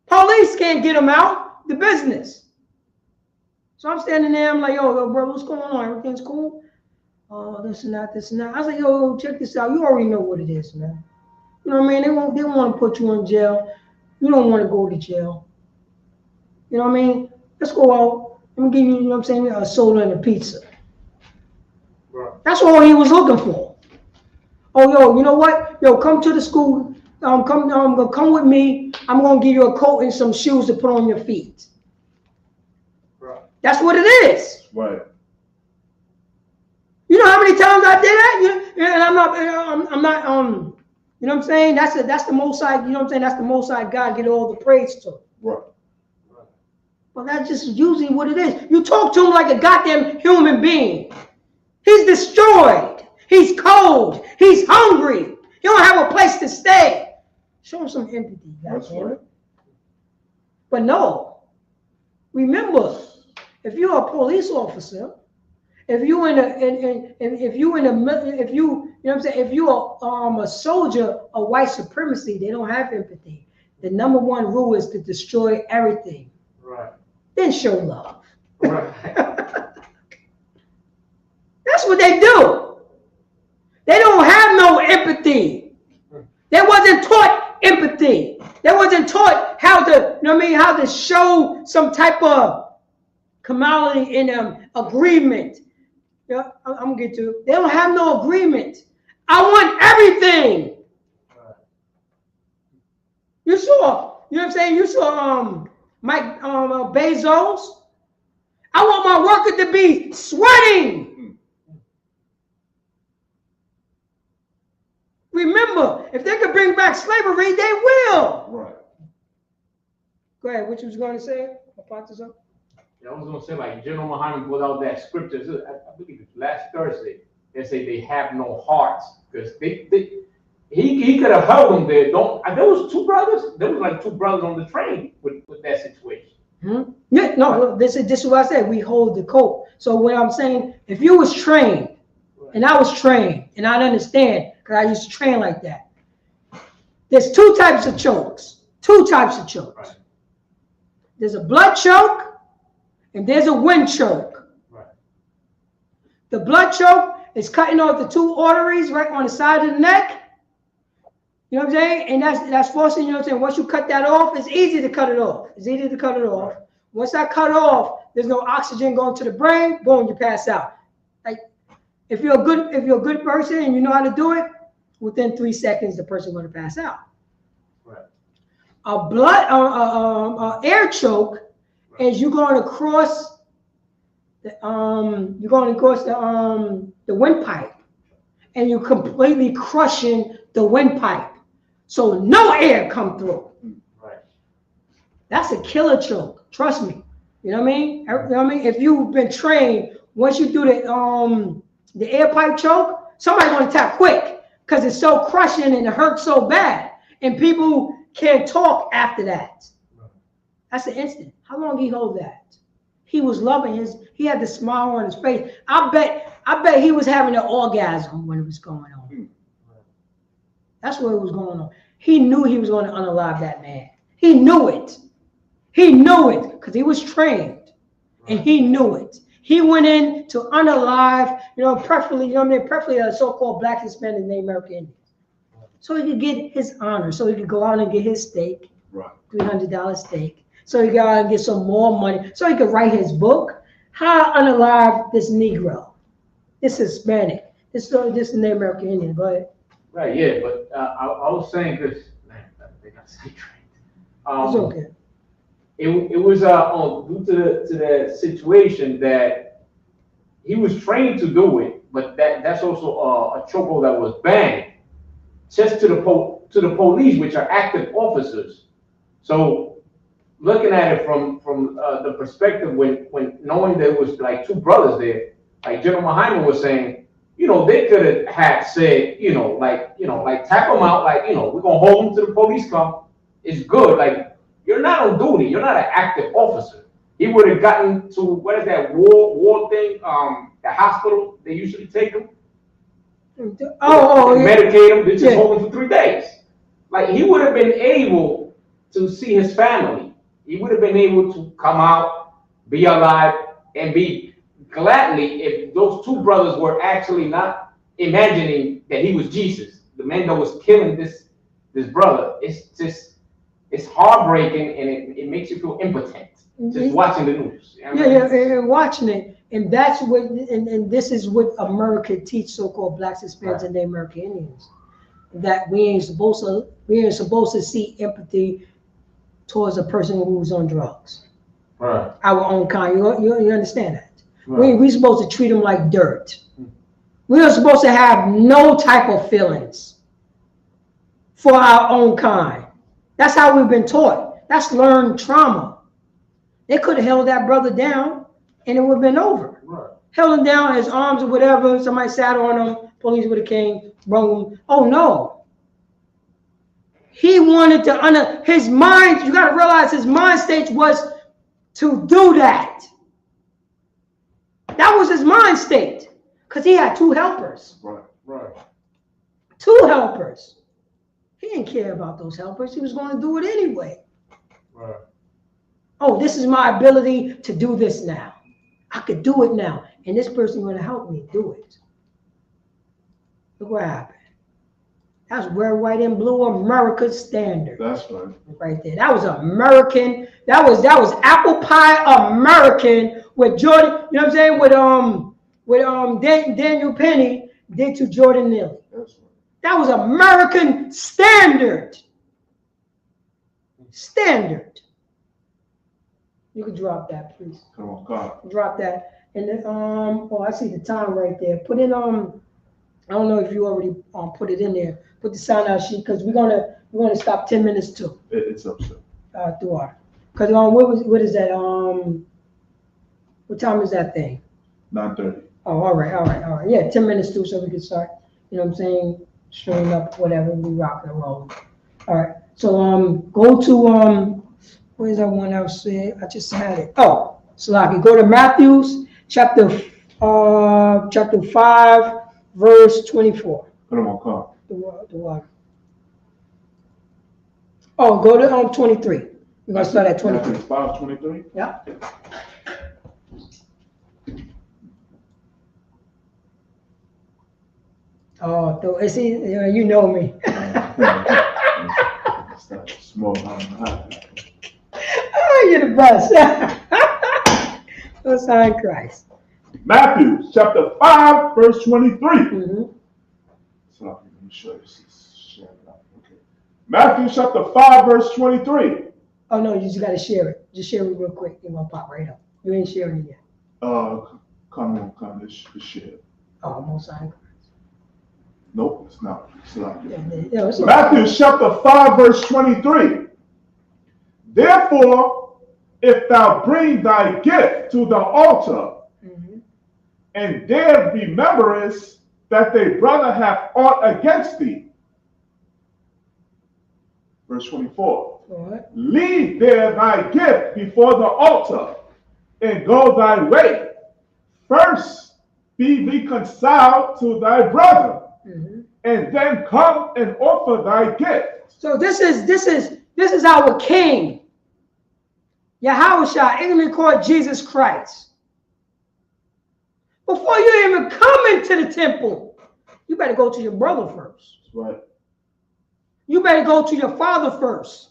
Police can't get them out the business. So I'm standing there, I'm like, yo, bro, what's going on? Everything's cool? Oh, this and that, this and that. I was like, yo, check this out. You already know what it is, man. You know what I mean? They want to put you in jail. You don't want to go to jail. You know what I mean? Let's go out. Let me give you, you know what I'm saying, a soda and a pizza. Right. That's all he was looking for. Oh, yo, you know what? Yo, come to the school. Come with me. I'm going to give you a coat and some shoes to put on your feet. Right. That's what it is. Right. You know how many times I did that? And I'm not, you know what I'm saying? That's the Most High, you know what I'm saying? That's the Most High God, get all the praise to. Right. Well, that's just usually what it is. You talk to him like a goddamn human being. He's destroyed. He's cold. He's hungry. He don't have a place to stay. Show him some empathy, guys. Right. But no. Remember, if you're a police officer, if you know what I'm saying, if you're a soldier of white supremacy, they don't have empathy. The number one rule is to destroy everything. Right. Then show love. Right. That's what they do. They don't have no empathy. They wasn't taught empathy. They wasn't taught how to, you know what I mean, how to show some type of camaraderie in agreement. Yeah, I'm gonna get to it. They don't have no agreement. I want everything. You saw, you know what I'm saying? You saw Mike Bezos. I want my worker to be sweating. Remember, if they could bring back slavery, they will. Right. Go ahead. What you was going to say? I was going to say, like, General Muhammad put out that scripture, I believe it's last Thursday. They say they have no hearts because he could have held them there. There was two brothers. There was like two brothers on the train with that situation. Hmm? Yeah, no, this is what I said. We hold the coat. So what I'm saying, if you was trained, and I was trained, and I understand because I used to train like that. There's two types of chokes. Two types of chokes. Right. There's a blood choke. And there's a wind choke. Right. The blood choke is cutting off the two arteries right on the side of the neck. You know what I'm saying? And that's forcing, you know what I'm saying? Once you cut that off, it's easy to cut it off. It's easy to cut it off. Right. Once I cut off, there's no oxygen going to the brain, boom, you pass out. Like if you're a good person and you know how to do it, within 3 seconds the person's going to pass out. Right. A air choke is you're going to cross the windpipe, and you're completely crushing the windpipe, so no air come through. Right. That's a killer choke. Trust me. You know what I mean? You know what I mean? If you've been trained, once you do the air pipe choke, somebody's going to tap quick because it's so crushing and it hurts so bad, and people can't talk after that. That's an instant. How long did he hold that? He was loving he had the smile on his face. I bet he was having an orgasm when it was going on. That's what was going on. He knew he was going to unalive that man. He knew it. He knew it because he was trained, and he knew it. He went in to unalive, preferably, preferably a so-called Black Hispanic Native American Indian, so he could get his honor, so he could go out and get his steak, right. $300 steak. So he got to get some more money so he could write his book, How unalive this Negro, this Hispanic, this Native American Indian. Go ahead. Right, yeah, but I was saying this, man, they got sidetracked. It's okay. It was due to the situation that he was trained to do it, but that's also a chokehold that was banned just to the police, which are active officers. So looking at it from the perspective when knowing there was like two brothers there, like General Muhammad was saying, you know, they could have said, like tap them out, like, we're gonna hold them to the police come. It's good, like. You're not on duty. You're not an active officer. He would have gotten to, what is that war thing? The hospital, they usually take him. Medicate him. They just hold him for 3 days. Like, he would have been able to see his family. He would have been able to come out, be alive, and be gladly if those two brothers were actually not imagining that he was Jesus, the man that was killing this brother. It's heartbreaking, and it makes you feel impotent just watching the news. And watching it, and that's what, and this is what America teach so-called blacks, Hispanics, and Native American Indians, that we ain't supposed to see empathy towards a person who's on drugs. Right. Our own kind. You understand that? Right. We supposed to treat them like dirt. We are supposed to have no type of feelings for our own kind. That's how we've been taught. That's learned trauma. They could have held that brother down and it would have been over. Right. Held him down, his arms or whatever, somebody sat on him, police would have came, boom. Oh no. He wanted to, his mind, you got to realize his mind state was to do that. That was his mind state because he had two helpers. Right. Two helpers. He didn't care about those helpers. He was going to do it anyway. Right. Oh, this is my ability to do this now. I could do it now. And this person is going to help me do it. Look what happened. That's red, white, and blue America's standard. That's right. Right there. That was American. That was apple pie American with Jordan, you know what I'm saying? With Daniel Penny did to Jordan Neely. That's right. That was American standard. Standard. You can drop that, please. Come on, God. Drop that. And then, I see the time right there. Put in, I don't know if you already put it in there. Put the sign out sheet because we're gonna stop 10 minutes too. It's up, sir. Through our. Because what is that? What time is that thing? 9:30. Oh, all right. Yeah, 10 minutes too, so we can start. You know what I'm saying? Straighten up, whatever, we rock and roll. All right. So go to where's that one I said? I just had it. Oh, Salaki. Go to Matthew chapter 5, verse 24. Come on, God. The water. Oh, go to 23. We're gonna start at 23. 5:23. Yeah. Oh, see, you know me. Small. Oh, you're the best. Oh, sign Christ. Matthew chapter 5, verse 23. Mm-hmm. So let me show you this. Okay. Matthew chapter 5, verse 23. Oh no, you just gotta share it. Just share it real quick. It's gonna pop right up. You ain't sharing it yet. Come on, let's share it. Oh, I'm on sign Christ. Nope, it's not. It's not. It's Matthew chapter 5, verse 23. Therefore, if thou bring thy gift to the altar, and there rememberest that thy brother hath aught against thee. Verse 24. What? Leave there thy gift before the altar, and go thy way. First be reconciled to thy brother, and then come and offer thy gift. So this is our King, Yahushua, English called Jesus Christ. Before you even come into the temple, you better go to your brother first. That's right. You better go to your father first.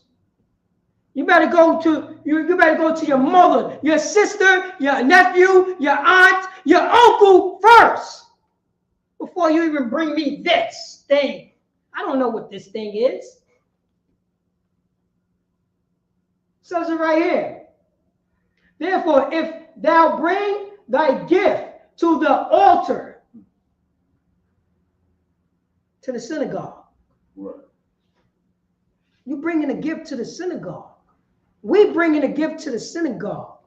You better go to you better go to your mother, your sister, your nephew, your aunt, your uncle first before you even bring me this thing. I don't know what this thing is. Says it right here. Therefore, if thou bring thy gift to the altar, to the synagogue. Right. You bringing a gift to the synagogue. We bringing a gift to the synagogue.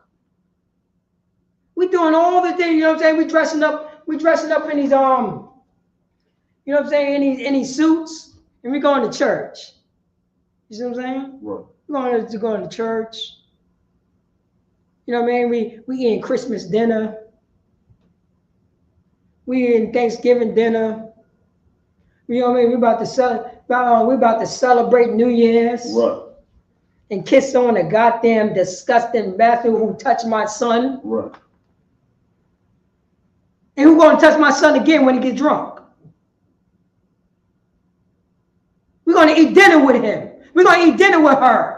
We doing all the things, you know what I'm saying? We dressing up in these you know what I'm saying, in these suits, and we going to church. You see what I'm saying? Right. We're going to church. You know what I mean? We eating Christmas dinner. We eating Thanksgiving dinner. You know what I mean? We about to celebrate New Year's. Right. And kiss on the goddamn disgusting Matthew who touched my son. Right. And who gonna touch my son again when he get drunk? We're gonna eat dinner with him. We're gonna eat dinner with her.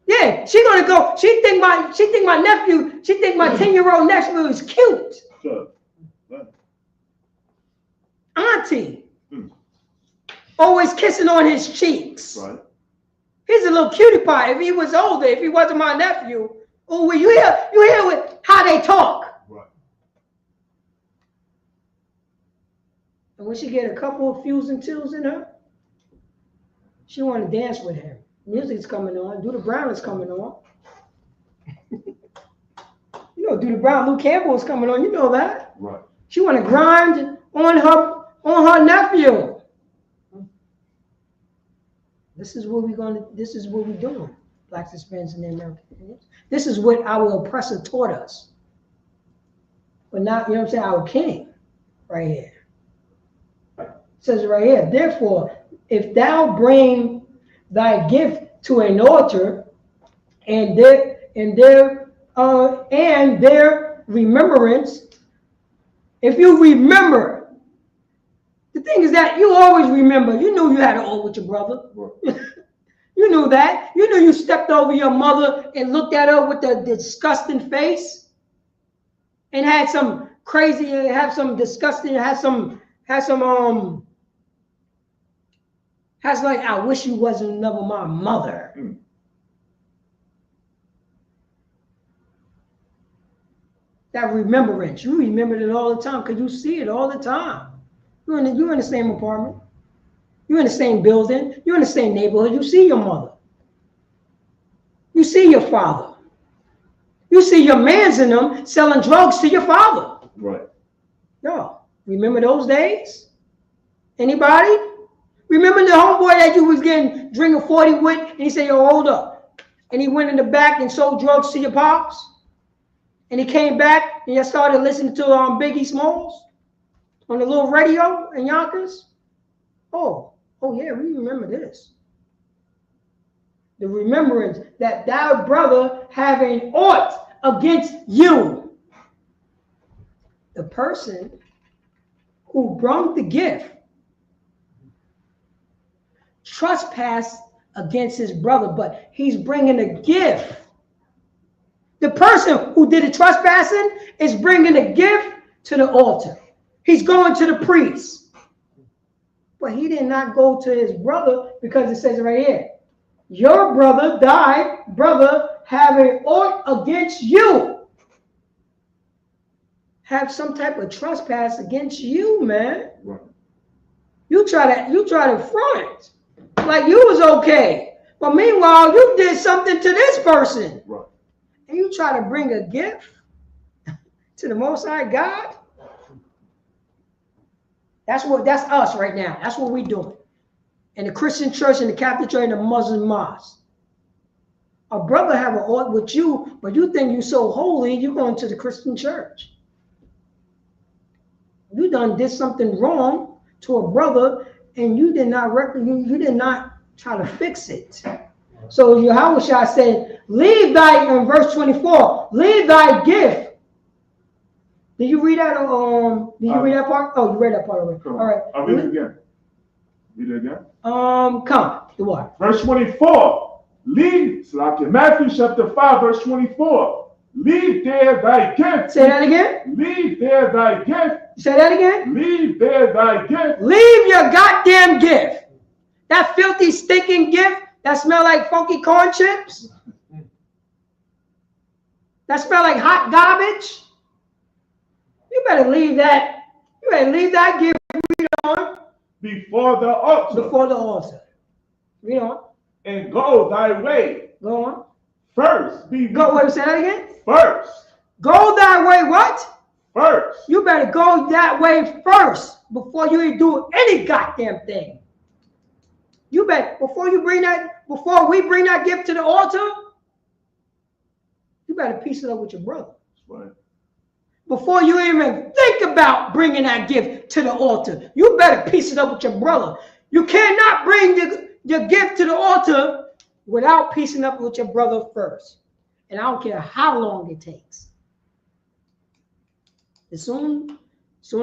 Yeah, she gonna go. She think my nephew. She think my 10-year-old nephew is cute. Sure. Right. Auntie, always kissing on his cheeks. Right. He's a little cutie pie. If he was older, if he wasn't my nephew, oh, well, you hear with how they talk. Right. And when she get a couple of fuse and tills in her, she want to dance with him. Music's coming on. Do the Brown is coming on. You know, Do the Brown, Lou Campbell is coming on. You know that. Right. She want to grind on her nephew. This is what we're doing, Blacks, Hispanics, and Americans. This is what our oppressor taught us. But not, you know what I'm saying, our king, right here. It says right here, therefore, if thou bring thy gift to an altar, and their remembrance, if you remember, the thing is that you always remember. You knew you had an oath with your brother. You knew that. You knew you stepped over your mother and looked at her with a disgusting face, and had some crazy, has like, I wish you wasn't never my mother. That remembrance, you remembered it all the time because you see it all the time. You're in the same apartment. You're in the same building. You're in the same neighborhood. You see your mother. You see your father. You see your mans in them selling drugs to your father. Right. Yo, remember those days? Anybody? Remember the homeboy that you was getting drinking 40 with, and he said, yo, hold up. And he went in the back and sold drugs to your pops? And he came back and you started listening to Biggie Smalls on the little radio in Yonkers? Oh yeah, we remember this. The remembrance that thou brother having aught against you. The person who brought the gift trespassed against his brother, but he's bringing a gift. The person who did the trespassing is bringing a gift to the altar. He's going to the priest. But he did not go to his brother because it says right here, your brother died, brother having aught against you. Have some type of trespass against you, man. Right. You try to front like you was okay. But meanwhile, you did something to this person. Right. And you try to bring a gift to the Most High God. That's us right now. That's what we're doing. In the Christian church, in the Catholic church, and the Muslim mosque. A brother have an ought with you, but you think you're so holy, you're going to the Christian church. You did something wrong to a brother, and you did not try to fix it. So Yahushua said, leave thy, in verse 24, leave thy gift. Did you read that? Did you read that part? Oh, you read that part already. All right. I'll read it again. Read it again. Come. The what? Verse 24. Leave Matthew chapter 5, verse 24. Leave there thy gift. Say that again. Leave there thy gift. Say that again. Leave there thy gift. Leave your goddamn gift. That filthy, stinking gift that smell like funky corn chips. That smell like hot garbage. You better leave that. You better leave that gift. Read on. Before the altar. Before the altar. Read on. And go thy way. Go on. First. Go. Wait. Say that again. First. Go thy way. What? First. You better go that way first before you even do any goddamn thing. You bet. Before we bring that gift to the altar, you better piece it up with your brother. That's right. Before you even think about bringing that gift to the altar, you better piece it up with your brother. You cannot bring your gift to the altar without piecing up with your brother first. And I don't care how long it takes. The sooner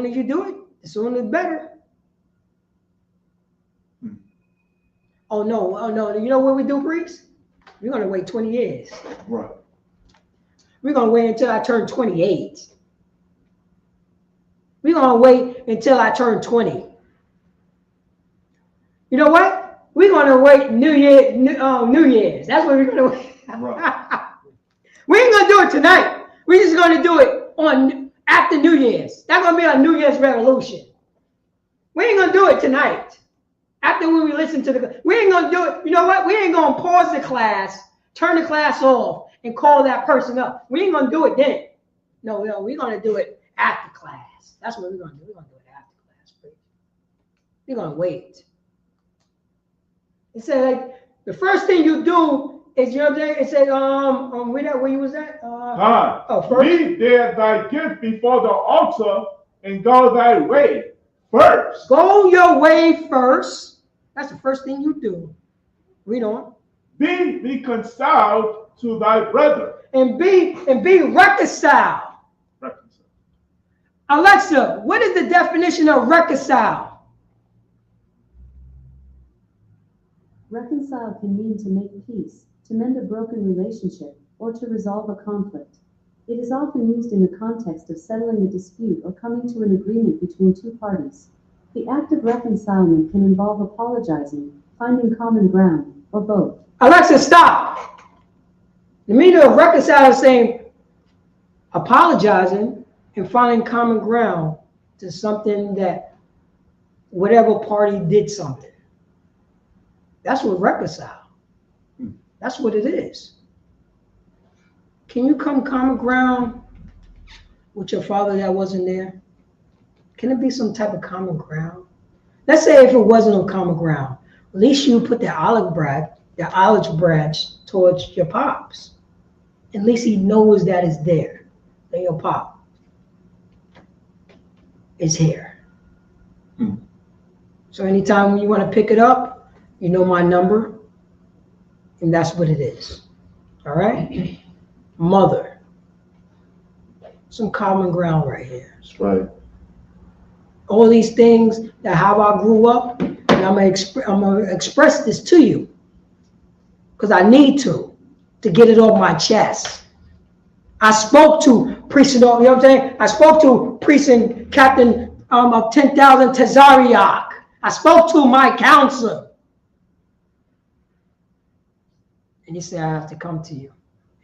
you do it, the sooner the better. Oh no. You know what we do, Breeze? We're going to wait 20 years. Right. We're going to wait until I turn 28. We're going to wait until I turn 20. You know what? We're going to wait New Year's. That's what we're going to wait. Right. We ain't going to do it tonight. We're just going to do it on after New Year's. That's going to be our New Year's resolution. We ain't going to do it tonight. After when we listen to we ain't going to do it. You know what? We ain't going to pause the class, turn the class off, and call that person up. We ain't going to do it then. No, we're going to do it after class. That's what we're going to do. We're going to do it after class. We're going to wait. It said, like, the first thing you do is, you know what I'm saying? It said, where you was at? First. Leave there thy gift before the altar and go thy way first. Go your way first. That's the first thing you do. Read on. Be reconciled to thy brother. And be reconciled. Alexa, what is the definition of reconcile? Reconcile can mean to make peace, to mend a broken relationship, or to resolve a conflict. It is often used in the context of settling a dispute or coming to an agreement between two parties. The act of reconcilement can involve apologizing, finding common ground, or both. Alexa, stop. The meaning of reconcile is saying apologizing and finding common ground to something that whatever party did something. That's what reconcile. That's what it is. Can you come common ground with your father that wasn't there? Can it be some type of common ground? Let's say if it wasn't on common ground, at least you put the olive branch towards your pops. At least he knows that it's there. Then your pop is here. So anytime when you want to pick it up, you know my number, and that's what it is. All right? Mother. Some common ground right here. That's right. All these things that how I grew up, and I'm gonna express this to you because I need to get it off my chest. I spoke to Precinct, you know what I'm saying? I spoke to Precinct Captain of 10,000 Tazariak. I spoke to my counselor. And he said, I have to come to you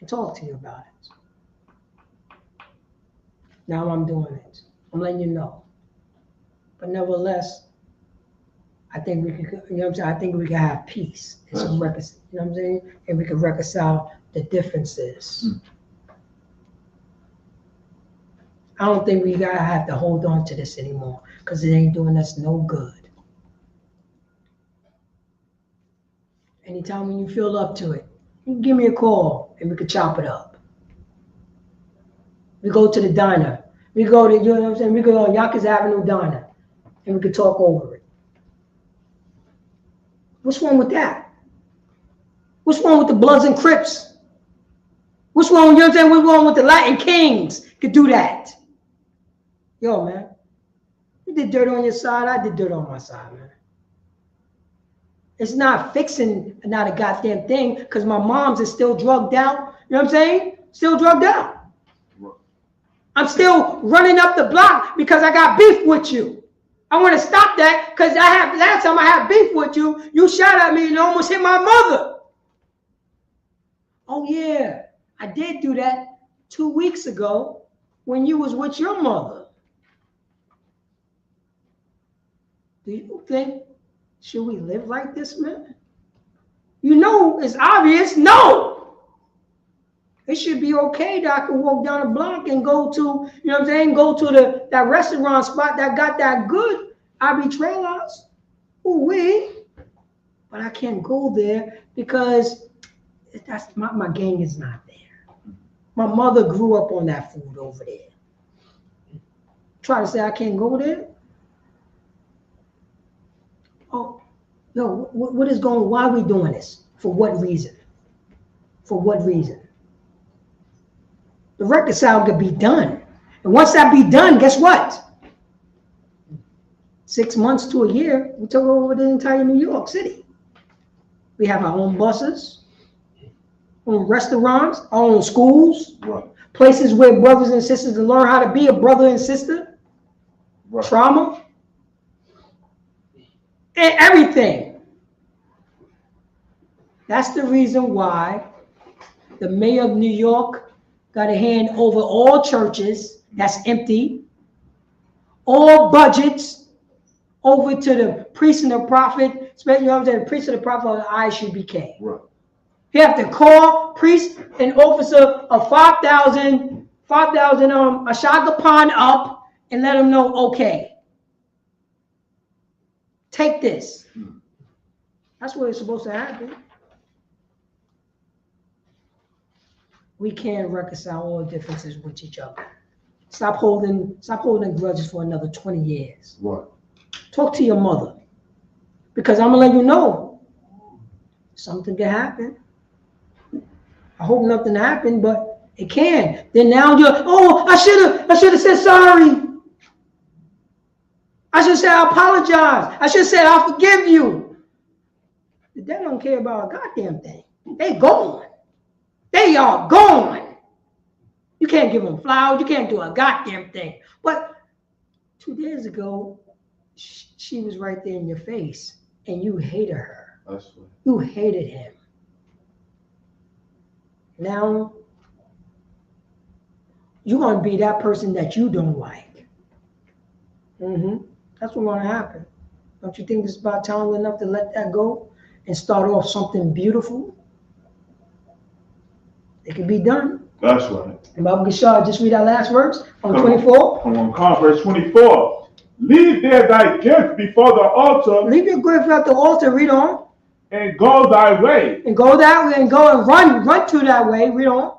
and talk to you about it. Now I'm doing it. I'm letting you know. But nevertheless, I think we could, you know what I'm saying? I think we can have peace and some reconcile, you know what I'm saying? And we can reconcile the differences. I don't think we gotta have to hold on to this anymore because it ain't doing us no good. Anytime when you feel up to it, you can give me a call and we could chop it up. We go to the diner. We go to, you know what I'm saying? We go to Yonkers Avenue Diner and we could talk over it. What's wrong with that? What's wrong with the Bloods and Crips? What's wrong, you know what I'm saying? What's wrong with the Latin Kings? Could do that. Yo, man, you did dirt on your side, I did dirt on my side, man. It's not fixing not a goddamn thing because my mom's is still drugged out. You know what I'm saying? Still drugged out. I'm still running up the block because I got beef with you. I want to stop that because last time I had beef with you, you shot at me and almost hit my mother. Oh yeah, I did do that 2 weeks ago when you was with your mother. Do you think, should we live like this, man? You know, it's obvious, no. It should be okay that I can walk down the block and go to, you know what I'm saying, go to that restaurant spot that got that good arbitralas. Ooh-wee. But I can't go there because that's my gang is not there. My mother grew up on that food over there. Try to say I can't go there? Oh, yo, what is going on? Why are we doing this? For what reason? For what reason? The reconcile could be done. And once that be done, guess what? 6 months to a year, we took over the entire New York City. We have our own buses, our own restaurants, our own schools, right. Places where brothers and sisters can learn how to be a brother and sister, right. Trauma, and everything. That's the reason why the mayor of New York got to hand over all churches that's empty, all budgets over to the priest and the prophet, especially the priest and the prophet of the ISUPK. Right. You have to call priest and officer of 5,000 Ashagapan up and let them know, okay, take this. That's what it's supposed to happen. We can't reconcile all differences with each other. Stop holding grudges for another 20 years. Right. Talk to your mother. Because I'm gonna let you know something can happen. I hope nothing happened, but it can. Then now you're, oh, I should have said sorry. I should say I apologize. I should say I forgive you. They don't care about a goddamn thing. They gone. They are gone. You can't give them flowers. You can't do a goddamn thing. But 2 days ago, she was right there in your face, and you hated her. That's right. You hated him. Now, you're going to be that person that you don't like. That's what's going to happen. Don't you think it's about time enough to let that go and start off something beautiful? It can be done. That's right. And Bible Geshar, just read that last verse on 24. Come on, verse 24. Leave there thy gift before the altar. Leave your gift at the altar, read on. And go thy way. And go that way and go and run to that way, read on.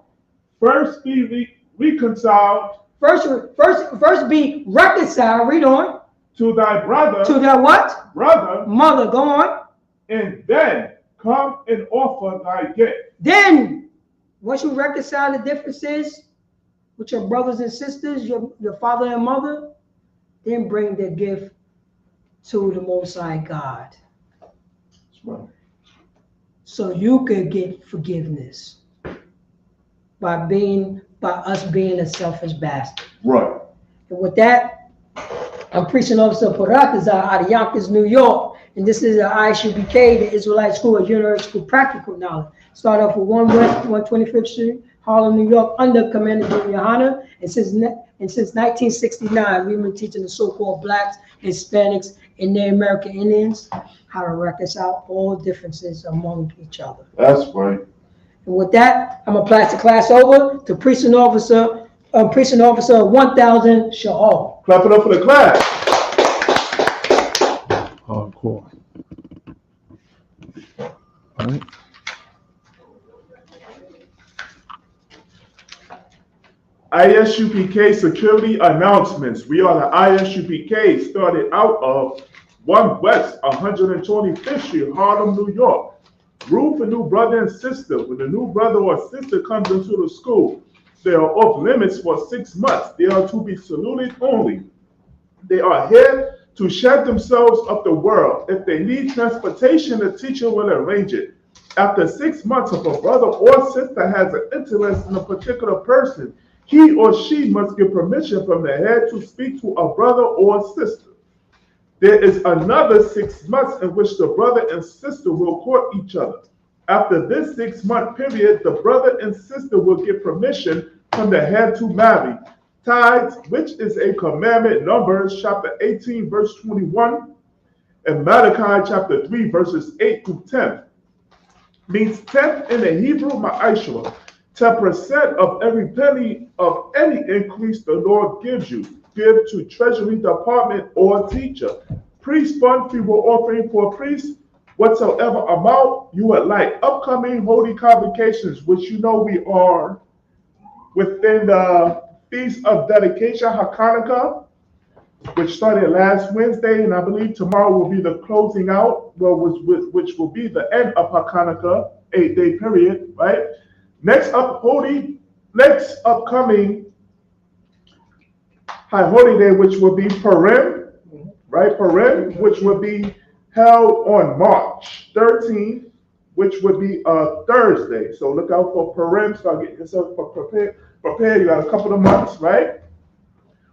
First be reconciled. First be reconciled, read on. To thy brother. To thy what? Brother. Mother, go on. And then come and offer thy gift. Then, once you reconcile the differences with your brothers and sisters, your father and mother, then bring the gift to the Most High God. That's right. So you could get forgiveness by us being a selfish bastard. Right. And with that, I'm preaching officer Paratazar out of Yonkers, New York. And this is the ISUPK, the Israelite School of University School Practical Knowledge. Start off with 1 West, 125th Street, Harlem, New York, under Commander Junior Hunter. And since 1969, we've been teaching the so-called Blacks, Hispanics, and Native American Indians how to reconcile all differences among each other. That's right. And with that, I'm gonna pass the class over to Precinct Officer 1000 Shahal. Clap it up for the class. Hardcore. All right. ISUPK security announcements. We are the ISUPK, started out of 1 West 125th Street, Harlem, New York. Rule for new brother and sister. When a new brother or sister comes into the school, they are off limits for 6 months. They are to be saluted only. They are here to shed themselves of the world. If they need transportation, the teacher will arrange it. After 6 months, if a brother or sister has an interest in a particular person, he or she must get permission from the head to speak to a brother or sister. There is another 6 months in which the brother and sister will court each other. After this 6-month period, the brother and sister will get permission from the head to marry. Tithes, which is a commandment, Numbers chapter 18, verse 21, and Malachi chapter 3, verses 8 to 10, means tenth in the Hebrew ma'ashra, 10% of every penny of any increase the Lord gives you. Give to treasury department or teacher. Priest fund free will offering for priest, whatsoever amount you would like. Upcoming holy convocations, which you know we are within the Feast of Dedication, Hanukkah, which started last Wednesday, and I believe tomorrow will be the closing out, which will be the end of Hanukkah, 8-day period, right? Next upcoming High Holy Day, which will be Purim, right? Purim, which will be held on March 13th, which would be a Thursday. So look out for Purim. Start getting yourself prepared. You got a couple of months, right?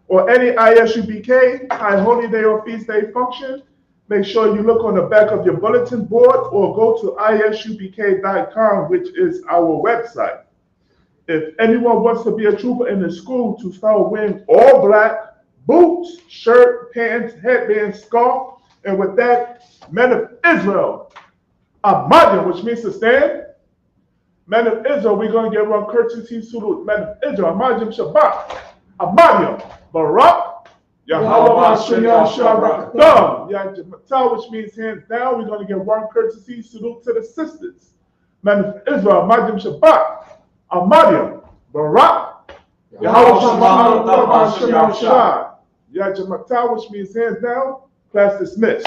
Or any ISUPK, High Holy Day or Feast Day function. Make sure you look on the back of your bulletin board or go to isupk.com, which is our website. If anyone wants to be a trooper in the school to start wearing all black, boots, shirt, pants, headband, scarf, and with that, men of Israel, Amadia, which means to stand. Men of Israel, we're going to get one courtesy salute. Men of Israel, Amadia Shabbat, Amadia, Barak, Yahweh Hashem Shabbat, Yajimata, which means hands down. We're going to get one courtesy salute to the sisters. Men of Israel, Amadia Shabbat, Amadia, Barak, Yahweh Hashem Shabbat, Yajimata, which means hands down. Class dismissed.